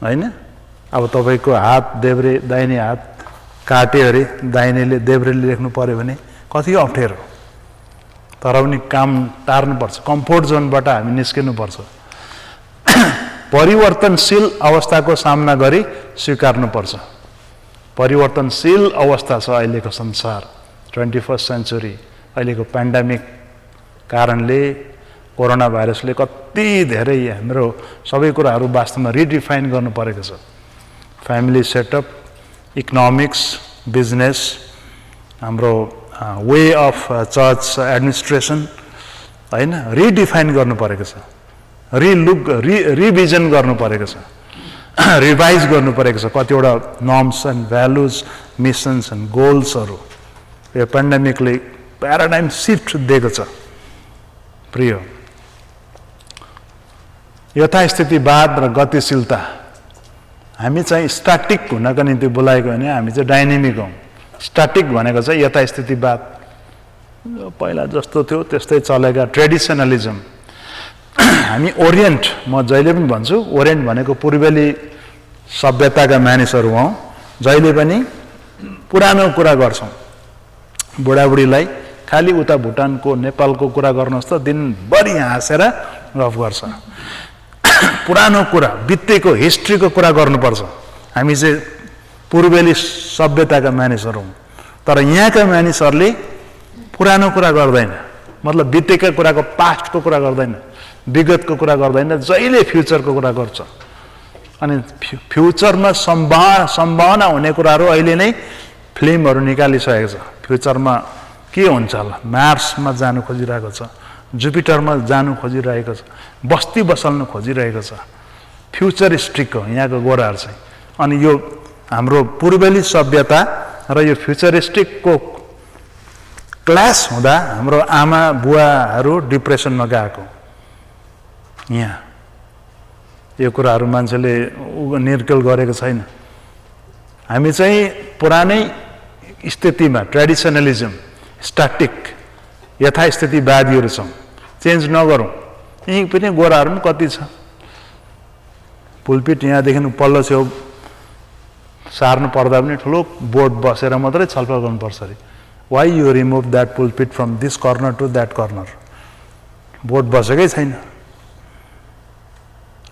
Speaker 1: हैन। अब तपाईँको हात देब्रे दाहिने हात काट्यो अरे दाहिनेले देब्रेले लेख्नु पर्यो भने कति अप्ठ्यारो, तर पनि काम टार्नुपर्छ, कम्फोर्ट जोनबाट हामी निस्किनुपर्छ। परिवर्तनशील अवस्थाको सामना गरी स्वीकार्नुपर्छ। परिवर्तनशील अवस्था छ अहिलेको संसार, 21st सेन्चुरी। अहिलेको पेन्डेमिक कारणले, कोरोना भाइरसले कति धेरै हाम्रो सबै कुराहरू वास्तवमा रिडिफाइन गर्नु परेको छ। फ्यामिली सेटअप, इकोनोमिक्स, बिजनेस, हाम्रो वे अफ चर्च एडमिनिस्ट्रेसन हैन, रिडिफाइन गर्नु परेको छ, रिभिजन गर्नु परेको छ, रिभाइज गर्नु परेको छ कतिवटा norms and values, missions and गोल्सहरू। यो पेन्डेमिकले प्याराडाइम सिफ्ट दिएको छ। प्रिय, यथास्थितिवाद र गतिशीलता, हामी चाहिँ स्ट्याटिक हुनको निम्ति बोलाएको होइन, हामी चाहिँ डाइनेमिक हौँ। स्ट्याटिक भनेको चाहिँ यथास्थितिवाद, पहिला जस्तो थियो त्यस्तै चलेका ट्रेडिसनलिजम। हामी ओरिएन्ट, म जहिले पनि भन्छु ओरिएन्ट भनेको पूर्वेली सभ्यताका मानिसहरू हौँ। जहिले पनि पुरानो कुरा गर्छौँ। बुढाबुढीलाई खालि उता भुटानको नेपालको कुरा गर्नुहोस् त दिनभरि हाँसेर गफ गर्छ। पुरानो कुरा, बितेको हिस्ट्रीको कुरा गर्नुपर्छ। हामी चाहिँ पूर्वेली सभ्यताका मानिसहरू हौँ, तर यहाँका मानिसहरूले पुरानो कुरा गर्दैन, मतलब बितेका कुराको पास्टको कुरा गर्दैन, विगतको कुरा गर्दैन, जहिले फ्युचरको कुरा गर्छ। अनि फ्युचरमा सम्भावना हुने कुराहरू अहिले नै फिल्महरू निकालिसकेको छ। फ्युचरमा के हुन्छ होला, मार्समा जानु खोजिरहेको छ, जुपिटरमा जानु खोजिरहेको छ, बस्ती बसाल्नु खोजिरहेको छ। फ्युचरिस्टिक हो यहाँको गोराहरू चाहिँ। अनि यो हाम्रो पूर्वेली सभ्यता र यो फ्युचरिस्टिकको क्लास हुँदा हाम्रो आमा बुवाहरू डिप्रेसनमा गएको। यहाँ यो कुराहरू मान्छेले निर्केल गरेको छैन। हामी चाहिँ पुरानै स्थितिमा, ट्रेडिसनलिजम, स्ट्याटिक, यथास्थितिवादीहरू छौँ, चेन्ज नगरौँ। यहीँ पनि गोराहरू पनि कति छ। पुलपिट यहाँदेखि पल्लो छेउ सार्नु पर्दा पनि ठुलो बोर्ड बसेर मात्रै छलफल गर्नुपर्छ अरे, why you remove that pulpit from this corner to that corner, board बसेकै छैन।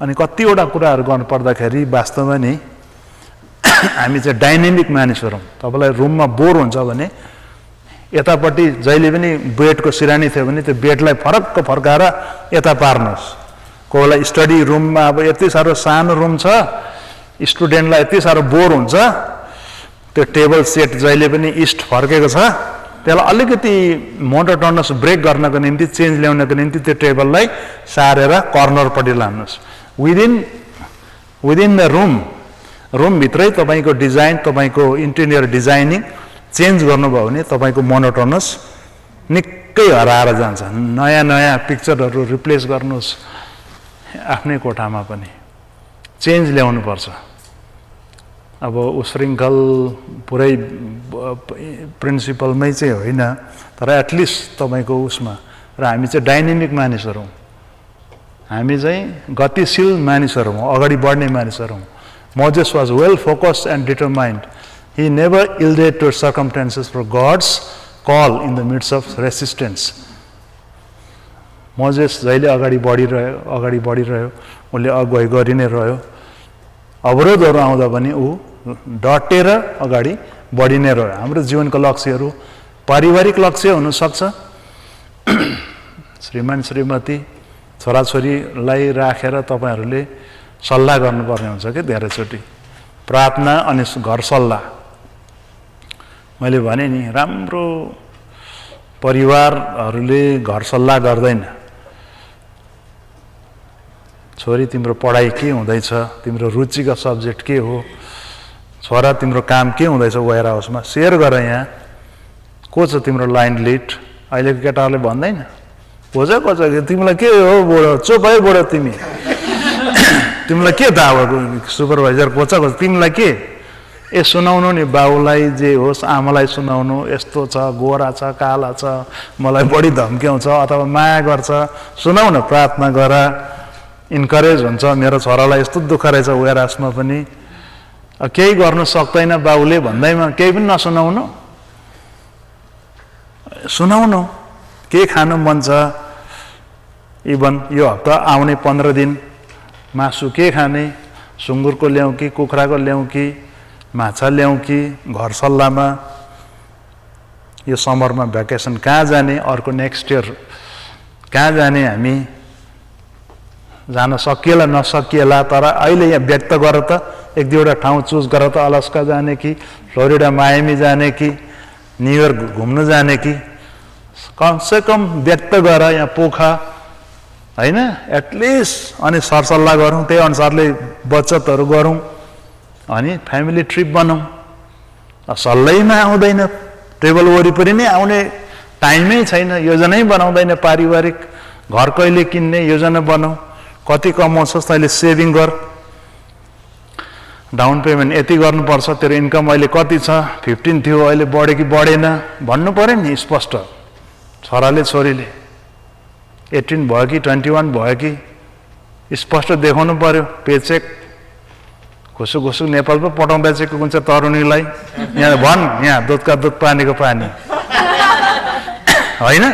Speaker 1: अनि कतिवटा कुराहरू गर्नुपर्दाखेरि वास्तवमा नि हामी चाहिँ डाइनेमिक मानिसहरू हौँ। तपाईँलाई रुममा बोर हुन्छ भने यतापट्टि जहिले पनि बेडको सिरानी थियो भने त्यो बेडलाई फरक्क फर्काएर यता पार्नुहोस्। कोही बेला स्टडी रुममा अब यति साह्रो सानो रुम छ, स्टुडेन्टलाई यति साह्रो बोर हुन्छ, त्यो टेबल सेट जहिले पनि इस्ट फर्केको छ, त्यसलाई अलिकति मोनोटोनस ब्रेक गर्नको निम्ति, चेन्ज ल्याउनको निम्ति त्यो टेबललाई सारेर कर्नरपट्टि लानुहोस्। विदिन द रुमभित्रै तपाईँको डिजाइन, तपाईँको इन्टेरियर डिजाइनिङ चेन्ज गर्नुभयो भने तपाईँको मोनोटोनस निकै हराएर जान्छ। नयाँ नयाँ पिक्चरहरू रिप्लेस गर्नुहोस् आफ्नै कोठामा पनि, चेन्ज ल्याउनुपर्छ। अब उशृङ्खल पुरै प्रिन्सिपलमै चाहिँ होइन, तर एटलिस्ट तपाईँको उसमा। र हामी चाहिँ डाइनेमिक मानिसहरू हौँ, हामी चाहिँ गतिशील मानिसहरू हौँ, अगाडि बढ्ने मानिसहरू हौँ। Moses was well focused and determined. He never yielded to circumstances for God's call in the midst of resistance. Moses जहिले अगाडि बढिरह्यो, उसले अगुवाई गरि नै रह्यो। अवरोधहरू आउँदा पनि ऊ डटेर अगाडि बढि नै रह्यो। हाम्रो जीवनको लक्ष्यहरू पारिवारिक लक्ष्य हुनसक्छ, श्रीमान श्रीमती छोराछोरीलाई राखेर तपाईँहरूले सल्लाह गर्नुपर्ने हुन्छ कि धेरैचोटि, प्रार्थना अनि घर सल्लाह। मैले भने नि राम्रो परिवारहरूले घर सल्लाह गर्दैन। छोरी तिम्रो पढाइ के हुँदैछ, तिम्रो रुचिका सब्जेक्ट के हो, छोरा तिम्रो काम के हुँदैछ वेयर हाउसमा सेयर गर, यहाँ को छ तिम्रो लाइन लिड। अहिलेको केटाहरूले भन्दैन खोज तिमीलाई के हो बुढो, चुप है बुढो तिमी, तिमीलाई के थाहा भयो, सुपरभाइजर खोज तिमीलाई के। ए सुनाउनु नि बाउलाई जे होस्, आमालाई सुनाउनु, यस्तो छ, गोरा छ, काला छ, मलाई बढी धम्क्याउँछ अथवा माया गर्छ, सुनाउ न, प्रार्थना गर। इन्करेज हुन्छ, मेरो छोरालाई यस्तो दुःख रहेछ वेयरहाउसमा पनि, केही गर्नु सक्दैन बाउले भन्दैमा केही पनि नसुनाउनु, सुनाउनु के खानु मन छ। इभन यो हप्ता आउने 15 दिन मासु के खाने, सुँगुरको ल्याउँ कि कुखुराको ल्याउँ कि माछा ल्याउँ कि, घर सल्लाहमा यो समरमा भ्याकेसन कहाँ जाने, अर्को नेक्स्ट इयर कहाँ जाने, हामी जान सकिएला नसकिएला, तर अहिले यहाँ व्यक्त गर त, एक दुईवटा ठाउँ चुज गर त, अलास्का जाने कि फ्लोरिडा मायामी जाने कि न्युयोर्क घुम्न जाने कि, कमसेकम व्यक्त गर यहाँ पोखा होइन, एटलिस्ट अनि सरसल्लाह गरौँ, त्यही अनुसारले बचतहरू गरौँ, अनि फ्यामिली ट्रिप बनाऊँ। सल्लैमा आउँदैन, टेबल वरिपरि नै आउने टाइमै छैन, योजनै बनाउँदैन, पारिवारिक घर कहिले किन्ने योजना बनाऊ, कति कमाउँछस् तैँले सेभिङ गर, डाउन पेमेन्ट यति गर्नुपर्छ, तेरो इन्कम अहिले कति छ, 15 थियो अहिले बढ्यो कि बढेन भन्नु पऱ्यो नि स्पष्ट। छोराले छोरीले 18 भयो कि 21 भयो कि स्पष्ट देखाउनु पर्यो। पेचेक घुसुक घुसुक नेपाल पो पठाउँदा चाहिँ कुन चाहिँ तरुणीलाई यहाँ भन्, यहाँ दुधका दुध पानीको पानी होइन,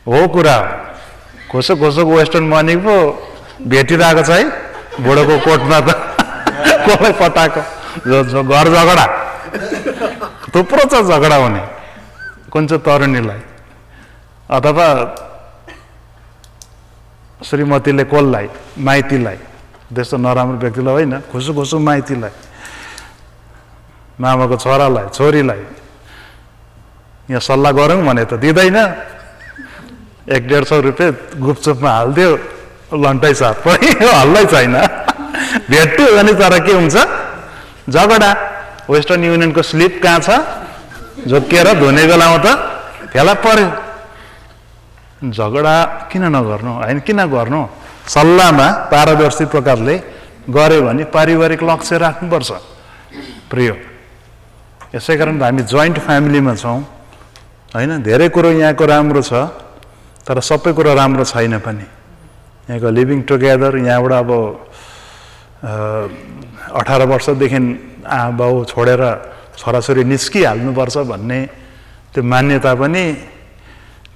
Speaker 1: हो कुरा हो। घुसुक घुसुक वेस्टर्न मनी पो भेटिरहेको छ है बुढोको कोटमा त, कसलाई पटाएको, घर झगडा थुप्रो छ झगडा हुने, कुन चाहिँ तरुणीलाई अथवा श्रीमतीले कसलाई, माइतीलाई, त्यस्तो नराम्रो व्यक्तिलाई होइन, खुसु खुसु माइतीलाई, मामाको छोरालाई छोरीलाई यहाँ सल्लाह गरौँ भने त दिँदैन, 100-150 रुपियाँ गुपचुपमा हालिदियो लन्टै साथ पनि हल्लै छैन। भेट्यो भने तर के हुन्छ, झगडा। वेस्टर्न युनियनको स्लिप कहाँ छ, झोकिएर धुने बेलामा त फेला पर्यो। झगडा किन नगर्नु, होइन किन गर्नु, सल्लाहमा पारदर्शी प्रकारले गऱ्यो भने पारिवारिक लक्ष्य राख्नुपर्छ प्रिय। यसै कारण हामी जोइन्ट फ्यामिलीमा छौँ होइन, धेरै कुरो यहाँको राम्रो छ तर सबै कुरो राम्रो छैन पनि। यहाँको लिभिङ टुगेदर, यहाँबाट अब 18 वर्षदेखि बाउ छोडेर छोराछोरी निस्किहाल्नुपर्छ भन्ने त्यो मान्यता पनि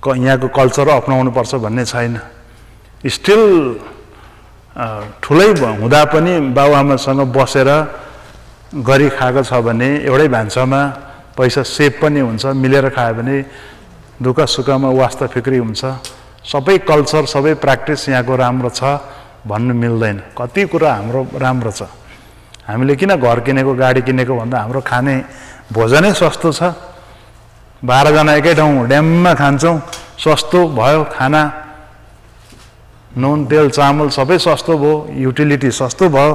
Speaker 1: यहाँको कल्चर अपनाउनुपर्छ भन्ने छैन। स्टिल ठुलै हुँदा पनि बाबुआमासँग बसेर गरी खाएको छ भने एउटै भान्सामा पैसा सेभ पनि हुन्छ, मिलेर खायो भने दुःख सुखमा वास्ता फिक्री हुन्छ। सबै कल्चर सबै प्र्याक्टिस यहाँको राम्रो छ भन्नु मिल्दैन। कति कुरा हाम्रो राम्रो छ, हामीले किन घर किनेको गाडी किनेको भन्दा हाम्रो खाने भोजनै सस्तो छ। 12 जना एकै ठाउँ ड्याममा खान्छौँ, सस्तो भयो खाना, नुन तेल चामल सबै सस्तो भयो, युटिलिटी सस्तो भयो।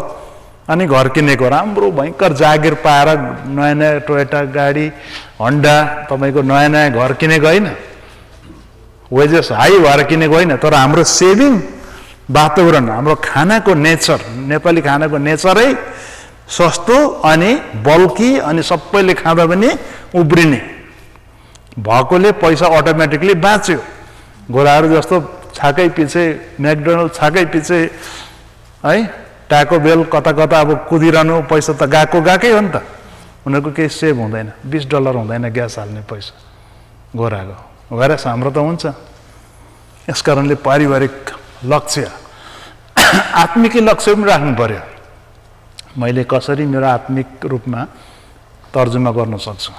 Speaker 1: अनि घर किनेको राम्रो भयङ्कर जागिर पाएर नयाँ नयाँ टोयोटा गाडी, हन्डा, तपाईँको नयाँ नयाँ घर किनेको होइन, वेजेस हाई भएर किनेको होइन। तर हाम्रो सेभिङ वातावरण, हाम्रो खानाको नेचर, नेपाली खानाको नेचरै सस्तो अनि बल्की अनि सबैले खाँदा पनि उब्रिने भएकोले पैसा अटोमेटिकली बाँच्यो। गोराहरू जस्तो छाकै पछि म्याकडोनल्ड, छाकै पछि है टाको बेल, कता कता अब कुदिरहनु, पैसा त गएकै हो नि त। उनीहरूको केही सेभ हुँदैन, $20 हुँदैन ग्यास हाल्ने पैसा गोराको, गएर हाम्रो त हुन्छ। यस कारणले पारिवारिक लक्ष्य, आत्मिक लक्ष्य पनि राख्नु पर्यो। मैले कसरी मेरो आत्मिक रूपमा तर्जुमा गर्न सक्छु,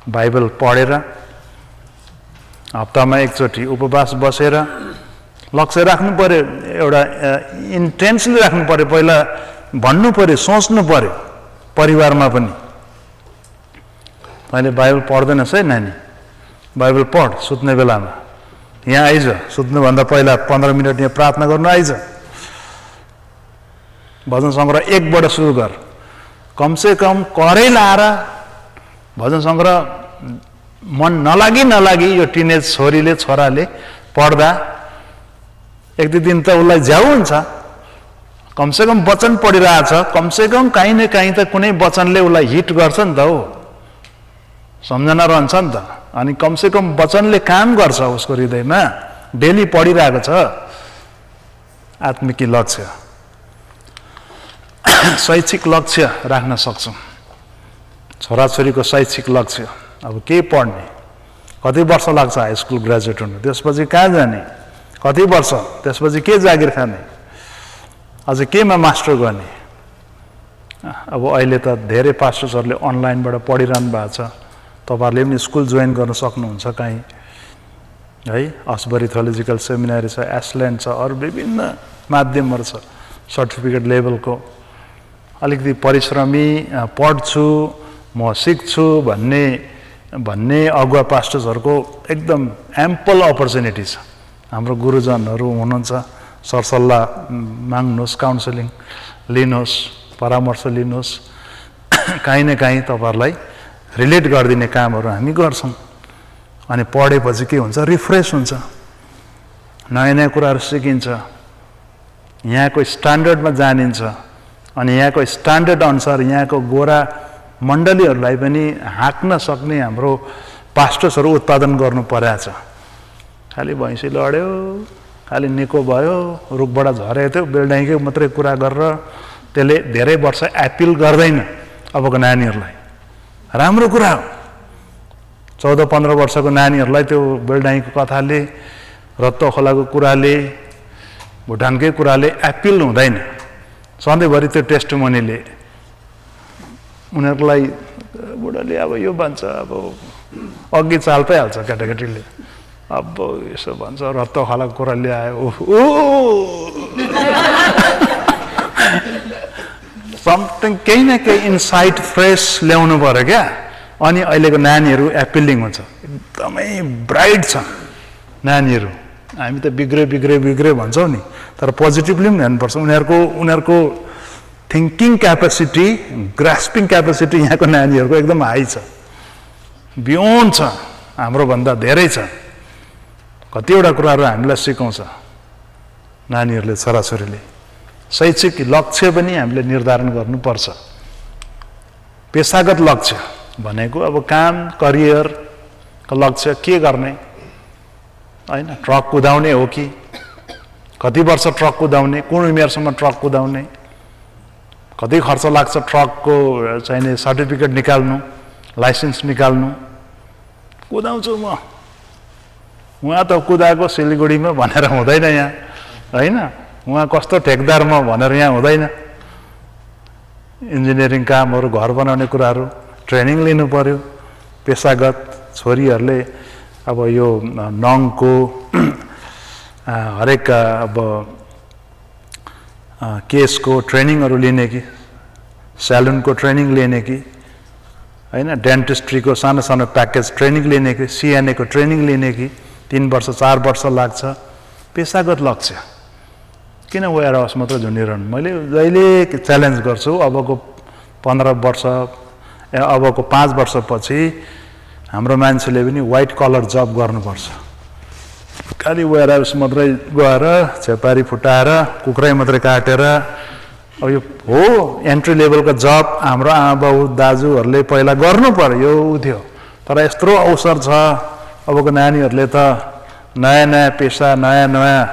Speaker 1: बाइबल पढेर, हप्तामा एकचोटि उपवास बसेर लक्ष्य राख्नु पर्यो। एउटा इन्टेन्सली राख्नु पर्यो, पहिला भन्नु पर्यो, सोच्नु पर्यो। परिवारमा पनि तैँले बाइबल पढ्दैनस् है नानी, बाइबल पढ सुत्ने बेलामा, यहाँ आइज, सुत्नुभन्दा पहिला 15 मिनट यहाँ प्रार्थना गर्नु आइज। भजन सङ्ग्रह 1बाट सुरु गर, कमसेकम करै लाएर भजन सङ्ग्रह मन नलागी यो टिनेज छोरीले छोराले पढ्दा 1-2 दिन त उसलाई झ्याउ हुन्छ। कमसेकम वचन पढिरहेछ, कमसेकम काहीँ न काहीँ त कुनै वचनले उसलाई हिट गर्छ नि त, हो सम्झना रहन्छ नि त। अनि कमसेकम वचनले काम गर्छ उसको हृदयमा, डेली पढिरहेको छ। आत्मिकी लक्ष्य शैक्षिक लक्ष्य राख्न सक्छौँ। छोराछोरीको शैक्षिक लक्ष्य अब के पढ्ने, कति वर्ष लाग्छ हाई स्कुल ग्रेजुएट हुनु, त्यसपछि कहाँ जाने, कति वर्ष, त्यसपछि के जागिर खाने, अझ केमा मास्टर गर्ने। अब अहिले त धेरै पास्टर्सहरूले अनलाइनबाट पढिरहनु भएको छ, तपाईँहरूले पनि स्कुल जोइन गर्न सक्नुहुन्छ कहीँ है। असबरी थियोलोजिकल सेमिनारी छ, एसल्यान्ड छ, अरू विभिन्न माध्यमहरू छ सर्टिफिकेट लेभलको। अलिकति परिश्रमी पढ्छु म सिक्छु भन्ने अगुवा पास्टर्सहरूको एकदम एम्पल अपर्च्युनिटी छ। हाम्रो गुरुजनहरू हुनुहुन्छ, सरसल्लाह माग्नुहोस्, काउन्सिलिङ लिनुहोस्, परामर्श लिनुहोस्। काहीँ न काहीँ तपाईँहरूलाई रिलेट गरिदिने कामहरू हामी गर्छौँ। अनि पढेपछि के हुन्छ, रिफ्रेस हुन्छ, नयाँ नयाँ कुराहरू सिकिन्छ, यहाँको स्ट्यान्डर्डमा जानिन्छ। अनि यहाँको स्ट्यान्डर्ड अनुसार यहाँको गोरा मण्डलीहरूलाई पनि हाँक्न सक्ने हाम्रो पास्टर्सहरू उत्पादन गर्नु परेको छ। खालि भैँसी लड्यो, खालि निको भयो, रुखबाट झरेको थियो, बेलडाइँकै मात्रै कुरा गरेर त्यसले धेरै वर्ष एपिल गर्दैन अबको नानीहरूलाई। राम्रो कुरा हो, 14-15 वर्षको नानीहरूलाई त्यो बेलडाइँको कथाले, रत्त खोलाको कुराले, भुटानकै कुराले एपिल हुँदैन। सधैँभरि त्यो टेस्टमनीले उनीहरूलाई बुढाले अब यो भन्छ, अब अघि चाल पाइहाल्छ केटाकेटीले, अब यसो भन्छ, रत्त खोलाको कुरा ल्यायो, समथिङ केही न केही इन्साइट फ्रेस ल्याउनु पऱ्यो क्या। अनि अहिलेको नानीहरू एपिलिङ हुन्छ, एकदमै ब्राइट छ नानीहरू। हामी त बिग्रे भन्छौँ नि, तर पोजिटिभली पनि हेर्नुपर्छ। उनीहरूको थिङ्किङ क्यापेसिटी, ग्रास्पिङ क्यापेसिटी यहाँको नानीहरूको एकदम हाई छ, बियोन्ड छ, हाम्रोभन्दा धेरै छ। कतिवटा कुराहरू हामीलाई सिकाउँछ नानीहरूले, छोराछोरीले। शैक्षिक लक्ष्य पनि हामीले निर्धारण गर्नुपर्छ। पेसागत लक्ष्य भनेको अब काम, करियरको लक्ष्य के गर्ने होइन। ट्रक कुदाउने हो कि, कति वर्ष ट्रक कुदाउने, कुन उमेरसम्म ट्रक कुदाउने, कति खर्च लाग्छ ट्रकको चाहिने सर्टिफिकेट निकाल्नु, लाइसेन्स निकाल्नु। कुदाउँछु म, उहाँ त कुदाएको सिलगढीमा भनेर हुँदैन यहाँ होइन, उहाँ कस्तो ठेकदार म भनेर यहाँ हुँदैन। इन्जिनियरिङ कामहरू, घर बनाउने कुराहरू ट्रेनिङ लिनु पर्यो पेसागत। छोरीहरूले अब यो नङको हरेक अब केसको ट्रेनिङहरू लिने कि, स्यालुनको ट्रेनिङ लिने कि होइन, डेन्टिस्ट्रीको सानो सानो प्याकेज ट्रेनिङ लिने कि, सिएनएको ट्रेनिङ लिने कि, 3 वर्ष 4 वर्ष लाग्छ। पेसागत लक्ष्य, किन वेयर हाउस मात्र झुन्डिरहनु। मैले जहिले च्यालेन्ज गर्छु, अबको 15 वर्ष, अबको 5 वर्षपछि हाम्रो मान्छेले पनि व्हाइट कलर जब गर्नुपर्छ। खालि वेयर हाउस मात्रै गएर छेपारी फुटाएर कुखुरै मात्रै काटेर, अब यो हो एन्ट्री लेभलको जब हाम्रो आमा बाउ दाजुहरूले पहिला गर्नु पर्यो, यो उ थियो। तर यत्रो अवसर छ, अबको नानीहरूले त नयाँ नयाँ पेसा, नयाँ नयाँ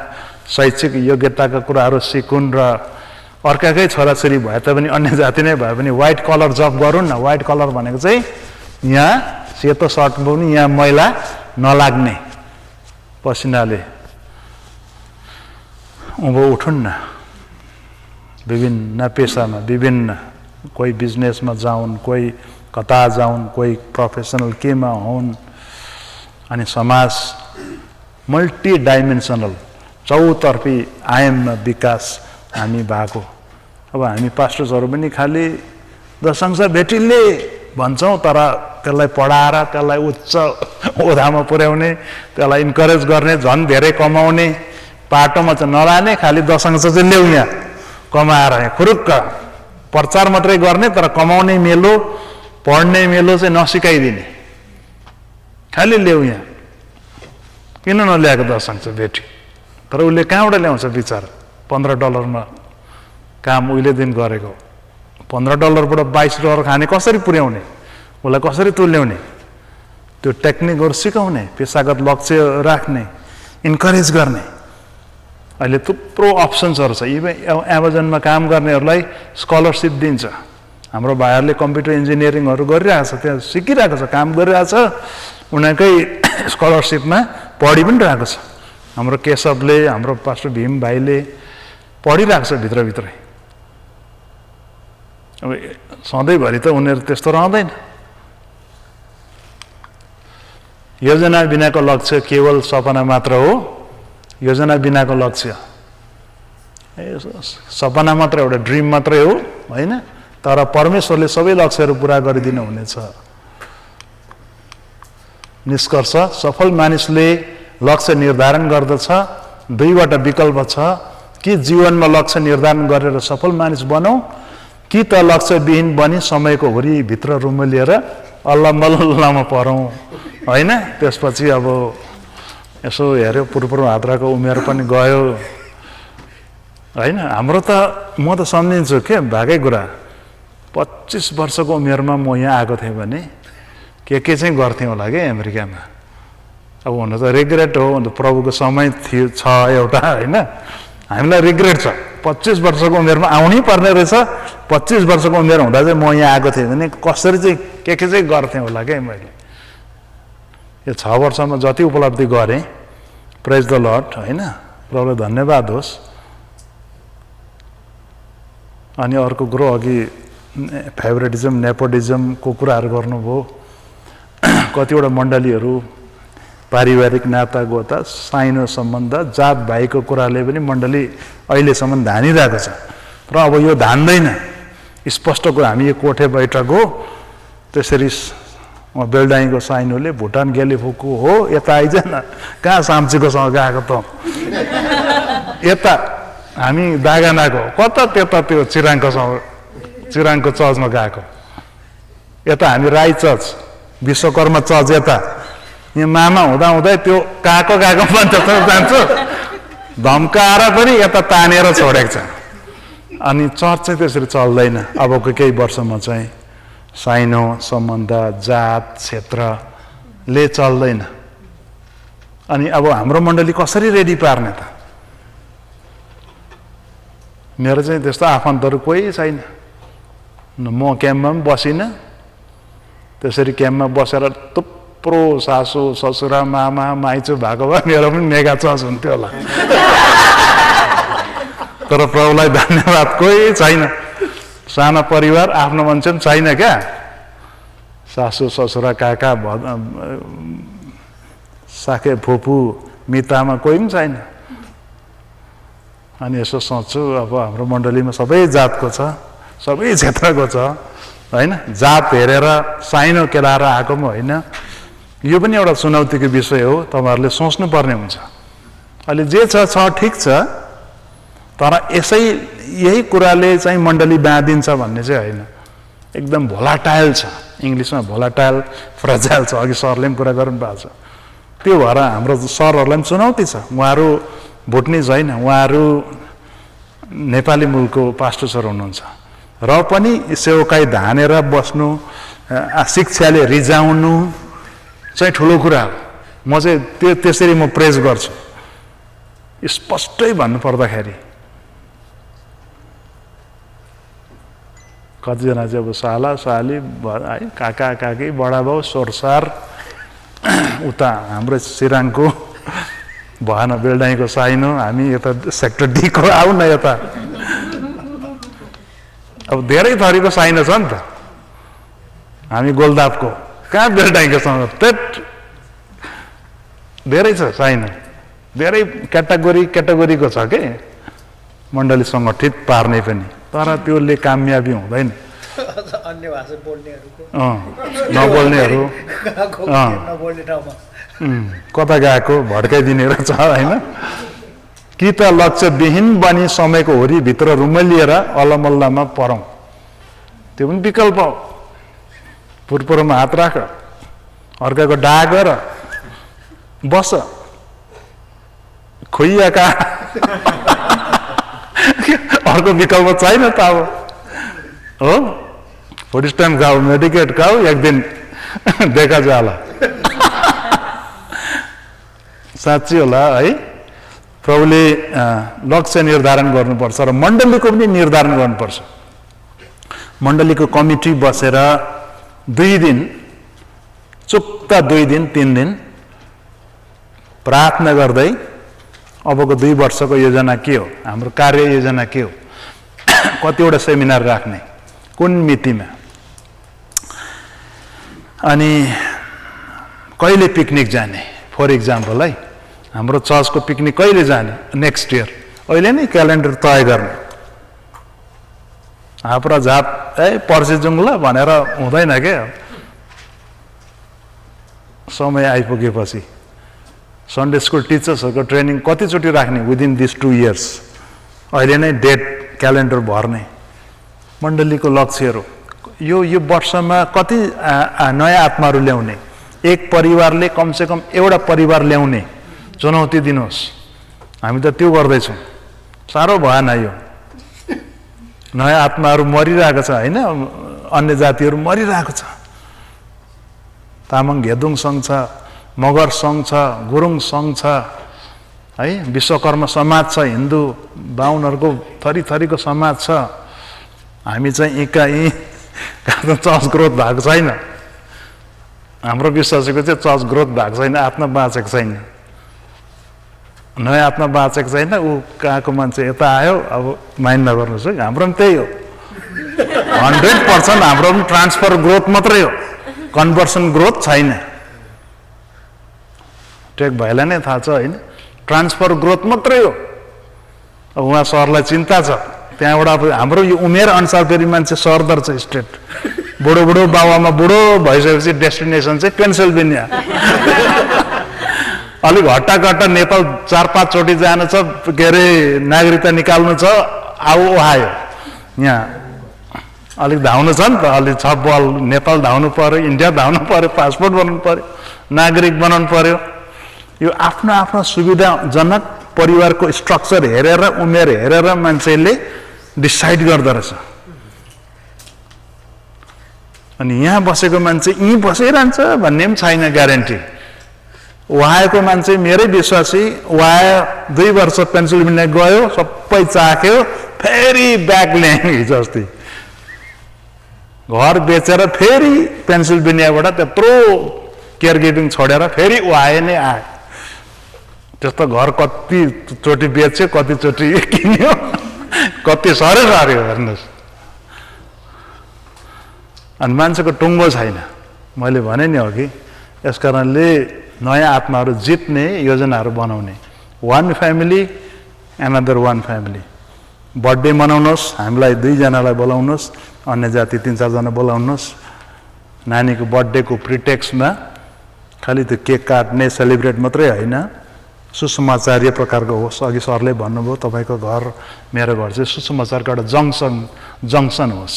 Speaker 1: शैक्षिक योग्यताका कुराहरू सिकुन्। र अर्काकै छोराछोरी भए तापनि, अन्य जाति नै भए पनि व्हाइट कलर जब गरौँ न। व्हाइट कलर भनेको चाहिँ यहाँ सेतो सर्ट पनि यहाँ मैला नलाग्ने, पसिनाले उँभो उठुन् न। विभिन्न पेसामा, विभिन्न, कोही बिजनेसमा जाउन्, कोही कता जाउन्, कोही प्रोफेसनल केमा हुन्। अनि समाज मल्टी डाइमेन्सनल, चौतर्फी आयाममा विकास हामी भएको। अब हामी पास्टर्सहरू पनि खालि दशंश भेटिले भन्छौँ, तर त्यसलाई पढाएर, त्यसलाई उच्च ओहदामा पुर्याउने, त्यसलाई इन्करेज गर्ने, झन् धेरै कमाउने पाटोमा चाहिँ नलाने, खालि दशंश चाहिँ ल्याउ यहाँ कमाएर, खुरुक्क प्रचार मात्रै गर्ने, तर कमाउने मेलो, पढ्ने मेलो चाहिँ नसिकाइदिने, खालि ल्याउ यहाँ। किन नल्याएको दशंश भेटी? तर उसले कहाँबाट ल्याउँछ बिचारा? $15 काम उहिलेदेखि गरेको, $15बाट $22 खाने कसरी पुर्याउने, उसलाई कसरी तुल्याउने? त्यो टेक्निकहरू सिकाउने, पेसागत लक्ष्य राख्ने, इन्करेज गर्ने। अहिले थुप्रो अप्सन्सहरू छ। इभन एमाजोनमा काम गर्नेहरूलाई स्कलरसिप दिन्छ। हाम्रो भाइहरूले कम्प्युटर इन्जिनियरिङहरू गरिरहेको छ, त्यहाँ सिकिरहेको छ, काम गरिरहेको छ, उनीहरूकै स्कलरसिपमा पढि पनि रहेको छ। हाम्रो केशवले, हाम्रो पास्टर भीम भाइले पढिरहेको छ भित्रभित्रै। अब सधैँभरि त उनीहरू त्यस्तो रहँदैन। योजना बिनाको लक्ष्य केवल सपना मात्र हो। योजना बिनाको लक्ष्य सपना मात्र, एउटा ड्रिम मात्रै हो, होइन? तर परमेश्वरले सबै लक्ष्यहरू पुरा गरिदिनु हुनेछ। निष्कर्ष, सफल मानिसले लक्ष्य निर्धारण गर्दछ। दुईवटा विकल्प छ, कि जीवनमा लक्ष्य निर्धारण गरेर सफल मानिस बनौँ, कि त लक्ष्यविहीन बनी समयको हुरी भित्र रुमलिएर अल्लामल्लामा परौँ, होइन? त्यसपछि अब यसो हेऱ्यो, पूर्व हात्राको उमेर पनि गयो, होइन? हाम्रो त म त सम्झिन्छु के भएकै कुरा, 25 वर्षको उमेरमा म यहाँ आएको थिएँ भने के चाहिँ गर्थेँ होला क्या अमेरिकामा। अब हुन त रिग्रेट हो, अन्त प्रभुको समय थियो छ एउटा, होइन? हामीलाई रिग्रेट छ, 25 वर्षको उमेरमा आउनै पर्ने रहेछ। 25 वर्षको उमेर हुँदा चाहिँ म यहाँ आएको थिएँ भने कसरी चाहिँ के चाहिँ गर्थेँ होला क्या मैले। यो 6 वर्षमा जति उपलब्धि गरेँ, प्रेज द लर्ड, होइन? प्रभुलाई धन्यवाद होस्। अनि अर्को कुरो, अघि फेभरेटिजम नेपोटिजमको कुराहरू गर्नुभयो। कतिवटा मण्डलीहरू पारिवारिक नाता गोता, साइनो सम्बन्ध, जात भाइको कुराले पनि मण्डली अहिलेसम्म धानिरहेको छ। र अब यो धान्दैन, स्पष्ट कुरा। हामी यो कोठे बैठक हो, त्यसरी बेलडाइङको साइनोले भुटान गेलिफोको हो, यता आइज न, कहाँ साम्चीकोसँग गएको त, यता हामी दागानाको, कता त्यता त्यो चिराङको चर्चमा गएको, यता हामी राई चर्च, विश्वकर्मा चर्च, यता यहाँ मामा हुँदाहुँदै त्यो काको मान्छे जान्छु, धम्काएर पनि यता तानेर छोडेको छ। अनि चर्च चाहिँ त्यसरी चल्दैन। अबको केही वर्षमा चाहिँ साइनो सम्बन्ध, जात, क्षेत्रले चल्दैन। अनि अब हाम्रो मण्डली कसरी रेडी पार्ने त? मेरो चाहिँ त्यस्तो आफन्तहरू कोही छैन। म क्याम्पमा पनि बसिनँ। त्यसरी क्याम्पमा बसेर थुप्रो सासू ससुरा मामा माइजू भएको भए मेरो पनि मेगा चर्च हुन्थ्यो होला। तर प्रभुलाई धन्यवाद, कोही छैन। सानो परिवार, आफ्नो मान्छे पनि छैन क्या। सासू ससुरा काका साके फुपू मितामा कोही पनि छैन। अनि यसो सोच्छु, अब हाम्रो मण्डलीमा सबै जातको छ, सबै क्षेत्रको छ, होइन? जात हेरेर साइनो केलाएर आएको पनि होइन। यो पनि एउटा चुनौतीको विषय हो, तपाईँहरूले सोच्नुपर्ने हुन्छ। अहिले जे छ ठिक छ, तर यही कुराले चाहिँ मण्डली बाँधिन्छ भन्ने चाहिँ होइन। एकदम भोलाटाइल छ, इङ्ग्लिसमा भोलाटाइल, फ्रेजाइल छ। अघि सरले पनि कुरा गर्नु भएको छ। त्यो भएर हाम्रो सरहरूलाई पनि चुनौती छ। उहाँहरू भुटनिज होइन, उहाँहरू नेपाली मूलको पास्टर सर हुनुहुन्छ, र पनि सेवकाई धानेर बस्नु, शिक्षाले रिजाउनु चाहिँ ठुलो कुरा हो। म चाहिँ त्यसरी म प्रेज गर्छु। स्पष्टै भन्नुपर्दाखेरि कतिजना चाहिँ अब साला साली है, काका काकी, बडाबाउ सोरसार, उता हाम्रो सिराङको भएन, बेलडाइङको साइनो, हामी यता सेक्टर डीको आऊ न यता। अब धेरै थरीको साइनो छ नि त। हामी गोलदापको, कहाँ बेलडाइङकोसँग, त्यट धेरै छ साइनो, धेरै क्याटेगोरीको छ के मण्डली सङ्गठित पार्ने पनि। तर त्यसले कामयाबी हुँदैन।
Speaker 3: अन्य भाषा बोल्नेहरूको,
Speaker 1: नबोल्नेहरू कता गएको भड्काइदिने रहेछ, होइन? कि त लक्ष्यविहीन बनी समयको हुरी भित्र रुमलिएर अल्लामल्लामा परौँ, त्यो पनि विकल्प हो। पूर्वमा हात राख, अर्काको डा गर, बस, खोइएका। अर्को विकल्प छैन त। अब हो, फुड स्ट्याम्प खाऊ, मेडिकेट खाऊ, एक दिन देखा जाला। साँच्ची होला है। प्रभुले लक्ष्य निर्धारण गर्नुपर्छ र मण्डलीको पनि निर्धारण गर्नुपर्छ। मण्डलीको कमिटी बसेर 2 दिन चुक्ता 2 दिन 3 दिन प्रार्थना गर्दै अबको 2 वर्षको योजना के हो, हाम्रो कार्य योजना के हो, कतिवटा सेमिनार राख्ने, कुन मितिमा, अनि कहिले पिकनिक जाने। फर इक्जाम्पल है, हाम्रो चर्चको पिकनिक कहिले जाने, नेक्स्ट इयर, अहिले नै क्यालेन्डर तय गर्ने। हाप र झाप पर्सि जाउँला भनेर हुँदैन क्या। समय आइपुगेपछि सन्डे स्कुल टिचर्सहरूको ट्रेनिङ कतिचोटि राख्ने विदिन दिस 2 इयर्स, अहिले नै डेट क्यालेन्डर भर्ने। मण्डलीको लक्ष्यहरू यो वर्षमा कति नयाँ आत्माहरू ल्याउने, एक परिवारले कमसेकम एउटा परिवार ल्याउने चुनौती दिनुहोस्। हामी त त्यो गर्दैछौँ, साह्रो भएन यो। नयाँ आत्माहरू मरिरहेको छ होइन, अन्य जातिहरू मरिरहेको छ। तामाङ घेदुङ सङ्घ छ, मगर सङ्घ छ, गुरुङ सङ्घ छ है, विश्वकर्म समाज छ, हिन्दू बाहुनहरूको थरीथरीको समाज छ। हामी चाहिँ यहीँ चर्च ग्रोथ भएको छैन। हाम्रो विश्वासीको चाहिँ चर्च ग्रोथ भएको छैन, आत्मा बाँचेको छैन, नयाँ आत्मा बाँचेको छैन। ऊ कहाँको मान्छे यता आयो, अब माइन्ड नगर्नुहोस् है, हाम्रो पनि त्यही हो। 100% हाम्रो पनि ट्रान्सफर ग्रोथ मात्रै हो, कन्भर्सन ग्रोथ छैन। टेक भाइलाई नै थाहा छ होइन, ट्रान्सफर ग्रोथ मात्रै हो। अब उहाँ सरलाई चिन्ता छ, त्यहाँबाट अब हाम्रो यो उमेर अनुसार फेरि मान्छे सर्दर छ स्टेट। बुढो बाबामा बुढो भइसकेपछि डेस्टिनेसन चाहिँ पेन्सिल्भेनिया। अलिक हट्टाकट्टा नेपाल 4-5 चोटि जानु छ, के अरे नागरिकता निकाल्नु छ, आयो यहाँ अलिक धाउनु छ नि त, अलिक छ बल। नेपाल धाउनु पर्यो, इन्डिया धाउनु पर्यो, पासपोर्ट बनाउनु पर्यो, नागरिक बनाउनु पर्यो। यो आफ्नो आफ्नो सुविधाजनक परिवारको स्ट्रक्चर हेरेर, उमेर हेरेर मान्छेले डिसाइड गर्दो रहेछ। अनि यहाँ बसेको मान्छे यहीँ बसिरहन्छ भन्ने पनि छैन ग्यारेन्टी। उहाँको मान्छे मेरै विश्वासी, उहाँ 2 वर्ष पेन्सिल्भेनिया गयो, सबै चाख्यो, फेरि ब्याक ल्यायो। हिजो अस्ति घर बेचेर फेरि पेन्सिल्भेनियाबाट त्यत्रो केयर गिभिङ छोडेर फेरि उहाँ नै आयो। त्यस्तो घर कतिचोटि बेच्यो, कतिचोटि किन्यो, कति सर्यो हेर्नुहोस्। अनि मान्छेको टुङ्गो छैन। मैले भने नि अघि, यस कारणले नयाँ आत्माहरू जित्ने योजनाहरू बनाउने। 1 फ्यामिली एनदर 1 फ्यामिली। बर्थडे मनाउनुहोस्, हामीलाई 2 जनालाई बोलाउनुहोस्, अन्य जाति 3-4 जना बोलाउनुहोस्। नानीको बर्थडेको प्रिटेक्समा खालि त्यो केक काट्ने सेलिब्रेट मात्रै होइन, सुसमाचारीय प्रकारको होस्। अघि सरले भन्नुभयो तपाईँको घर मेरो घर चाहिँ सुसमाचारको एउटा जङ्सन होस्।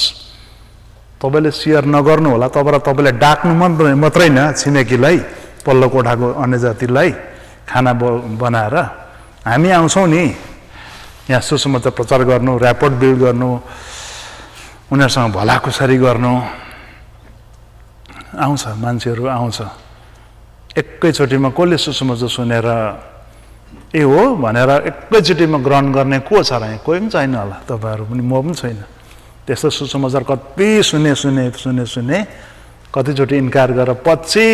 Speaker 1: तपाईँले सेयर नगर्नु होला, तपाईँलाई डाक्नु मात्रै न, छिमेकीलाई, पल्लो कोठाको अन्य जातिलाई खाना बनाएर हामी आउँछौँ नि यहाँ सुसमाचार प्रचार गर्नु, ऱ्यापोर्ट बिल्ड गर्नु, उनीहरूसँग भलाकुसारी गर्नु। आउँछ मान्छेहरू आउँछ, एकैचोटिमा कसले सुसमाचार सुनेर ए हो भनेर एकैचोटिमा ग्रहण गर्ने को छ र? यहाँ कोही पनि छैन होला, तपाईँहरू पनि, म पनि छैन। त्यस्तो सुसमाचार कति सुने, कतिचोटि इन्कार गरेर पछि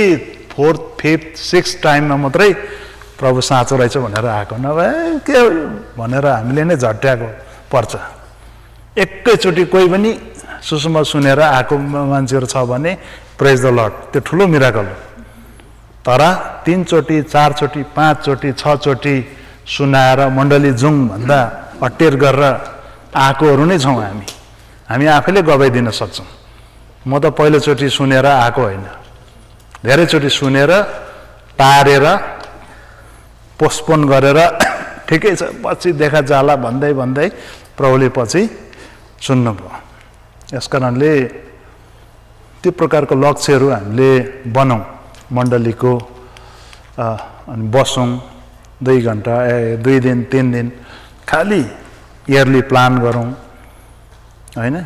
Speaker 1: 4th, 5th, 6th टाइममा मात्रै प्रभु साँचो रहेछ भनेर आएको, नभए के भनेर हामीले नै झट्ट्याएको पर्छ। एकैचोटि कोही पनि सुसमाचार सुनेर आएको मान्छेहरू छ भने प्रेज द लर्ड, त्यो ठुलो मिराकल हो। तर 3 चोटि, 4 चोटि, 5 चोटि, 6 चोटि सुनाएर मण्डली जाउँ भन्दा अटेर गरेर आएकोहरू नै छौँ हामी। हामी आफैले गवाइदिन सक्छौँ। म त पहिलोचोटि सुनेर आएको होइन, धेरैचोटि सुनेर टारेर पोस्टपोन गरेर ठिकै छ पछि देखा जाला भन्दै प्रभुले पछि सुन्नुभयो। यस कारणले त्यो प्रकारको लक्ष्यहरू हामीले बनाऊँ मण्डलीको, अनि बसौँ 2 घन्टा 2 दिन 3 दिन, खालि इयरली प्लान गरौँ होइन।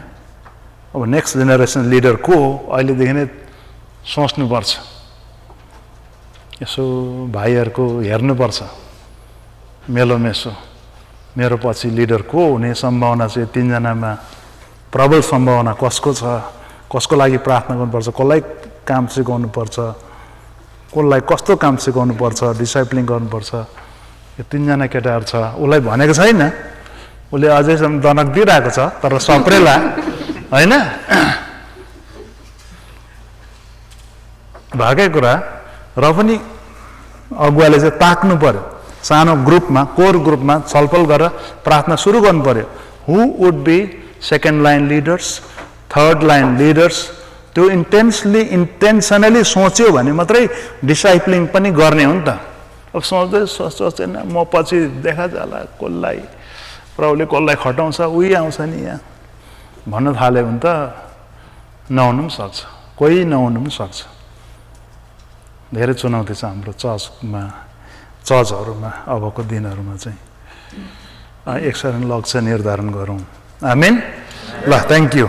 Speaker 1: अब नेक्स्ट जेनेरेसन लिडर को हो अहिलेदेखि नै सोच्नुपर्छ। यसो भाइहरूको हेर्नुपर्छ, मेलोमेसो मेरो पछि लिडर को हुने सम्भावना चाहिँ तीनजनामा प्रबल सम्भावना कसको छ, कसको लागि प्रार्थना गर्नुपर्छ, कसलाई काम सिकाउनुपर्छ, कसलाई कस्तो काम सिकाउनुपर्छ, डिसाइप्लिङ गर्नुपर्छ, यो तीनजना केटाहरू छ। उसलाई भनेको छैन, उसले अझैसम्म दनक दिइरहेको छ, तर सप्रेला होइन भएकै कुरा। र पनि अगुवाले चाहिँ ताक्नु पर्यो, सानो ग्रुपमा कोर ग्रुपमा छलफल गरेर प्रार्थना सुरु गर्नु पर्यो। Who would be second line leaders, third line leaders, त्यो इन्टेन्सनली सोच्यो भने मात्रै डिसाइप्लिङ पनि गर्ने हो नि त। अब सोच्दैन म पछि देखा जाला कसलाई प्रभुले कसलाई खटाउँछ, उही आउँछ नि यहाँ भन्न थाल्यो भने त नहुनु पनि सक्छ, कोही नहुनु पनि सक्छ। धेरै चुनौती छ हाम्रो चर्चहरूमा अबको दिनहरूमा चाहिँ। एकसरण लक्ष्य निर्धारण गरौँ। आमेन। ल, थ्याङ्क यू।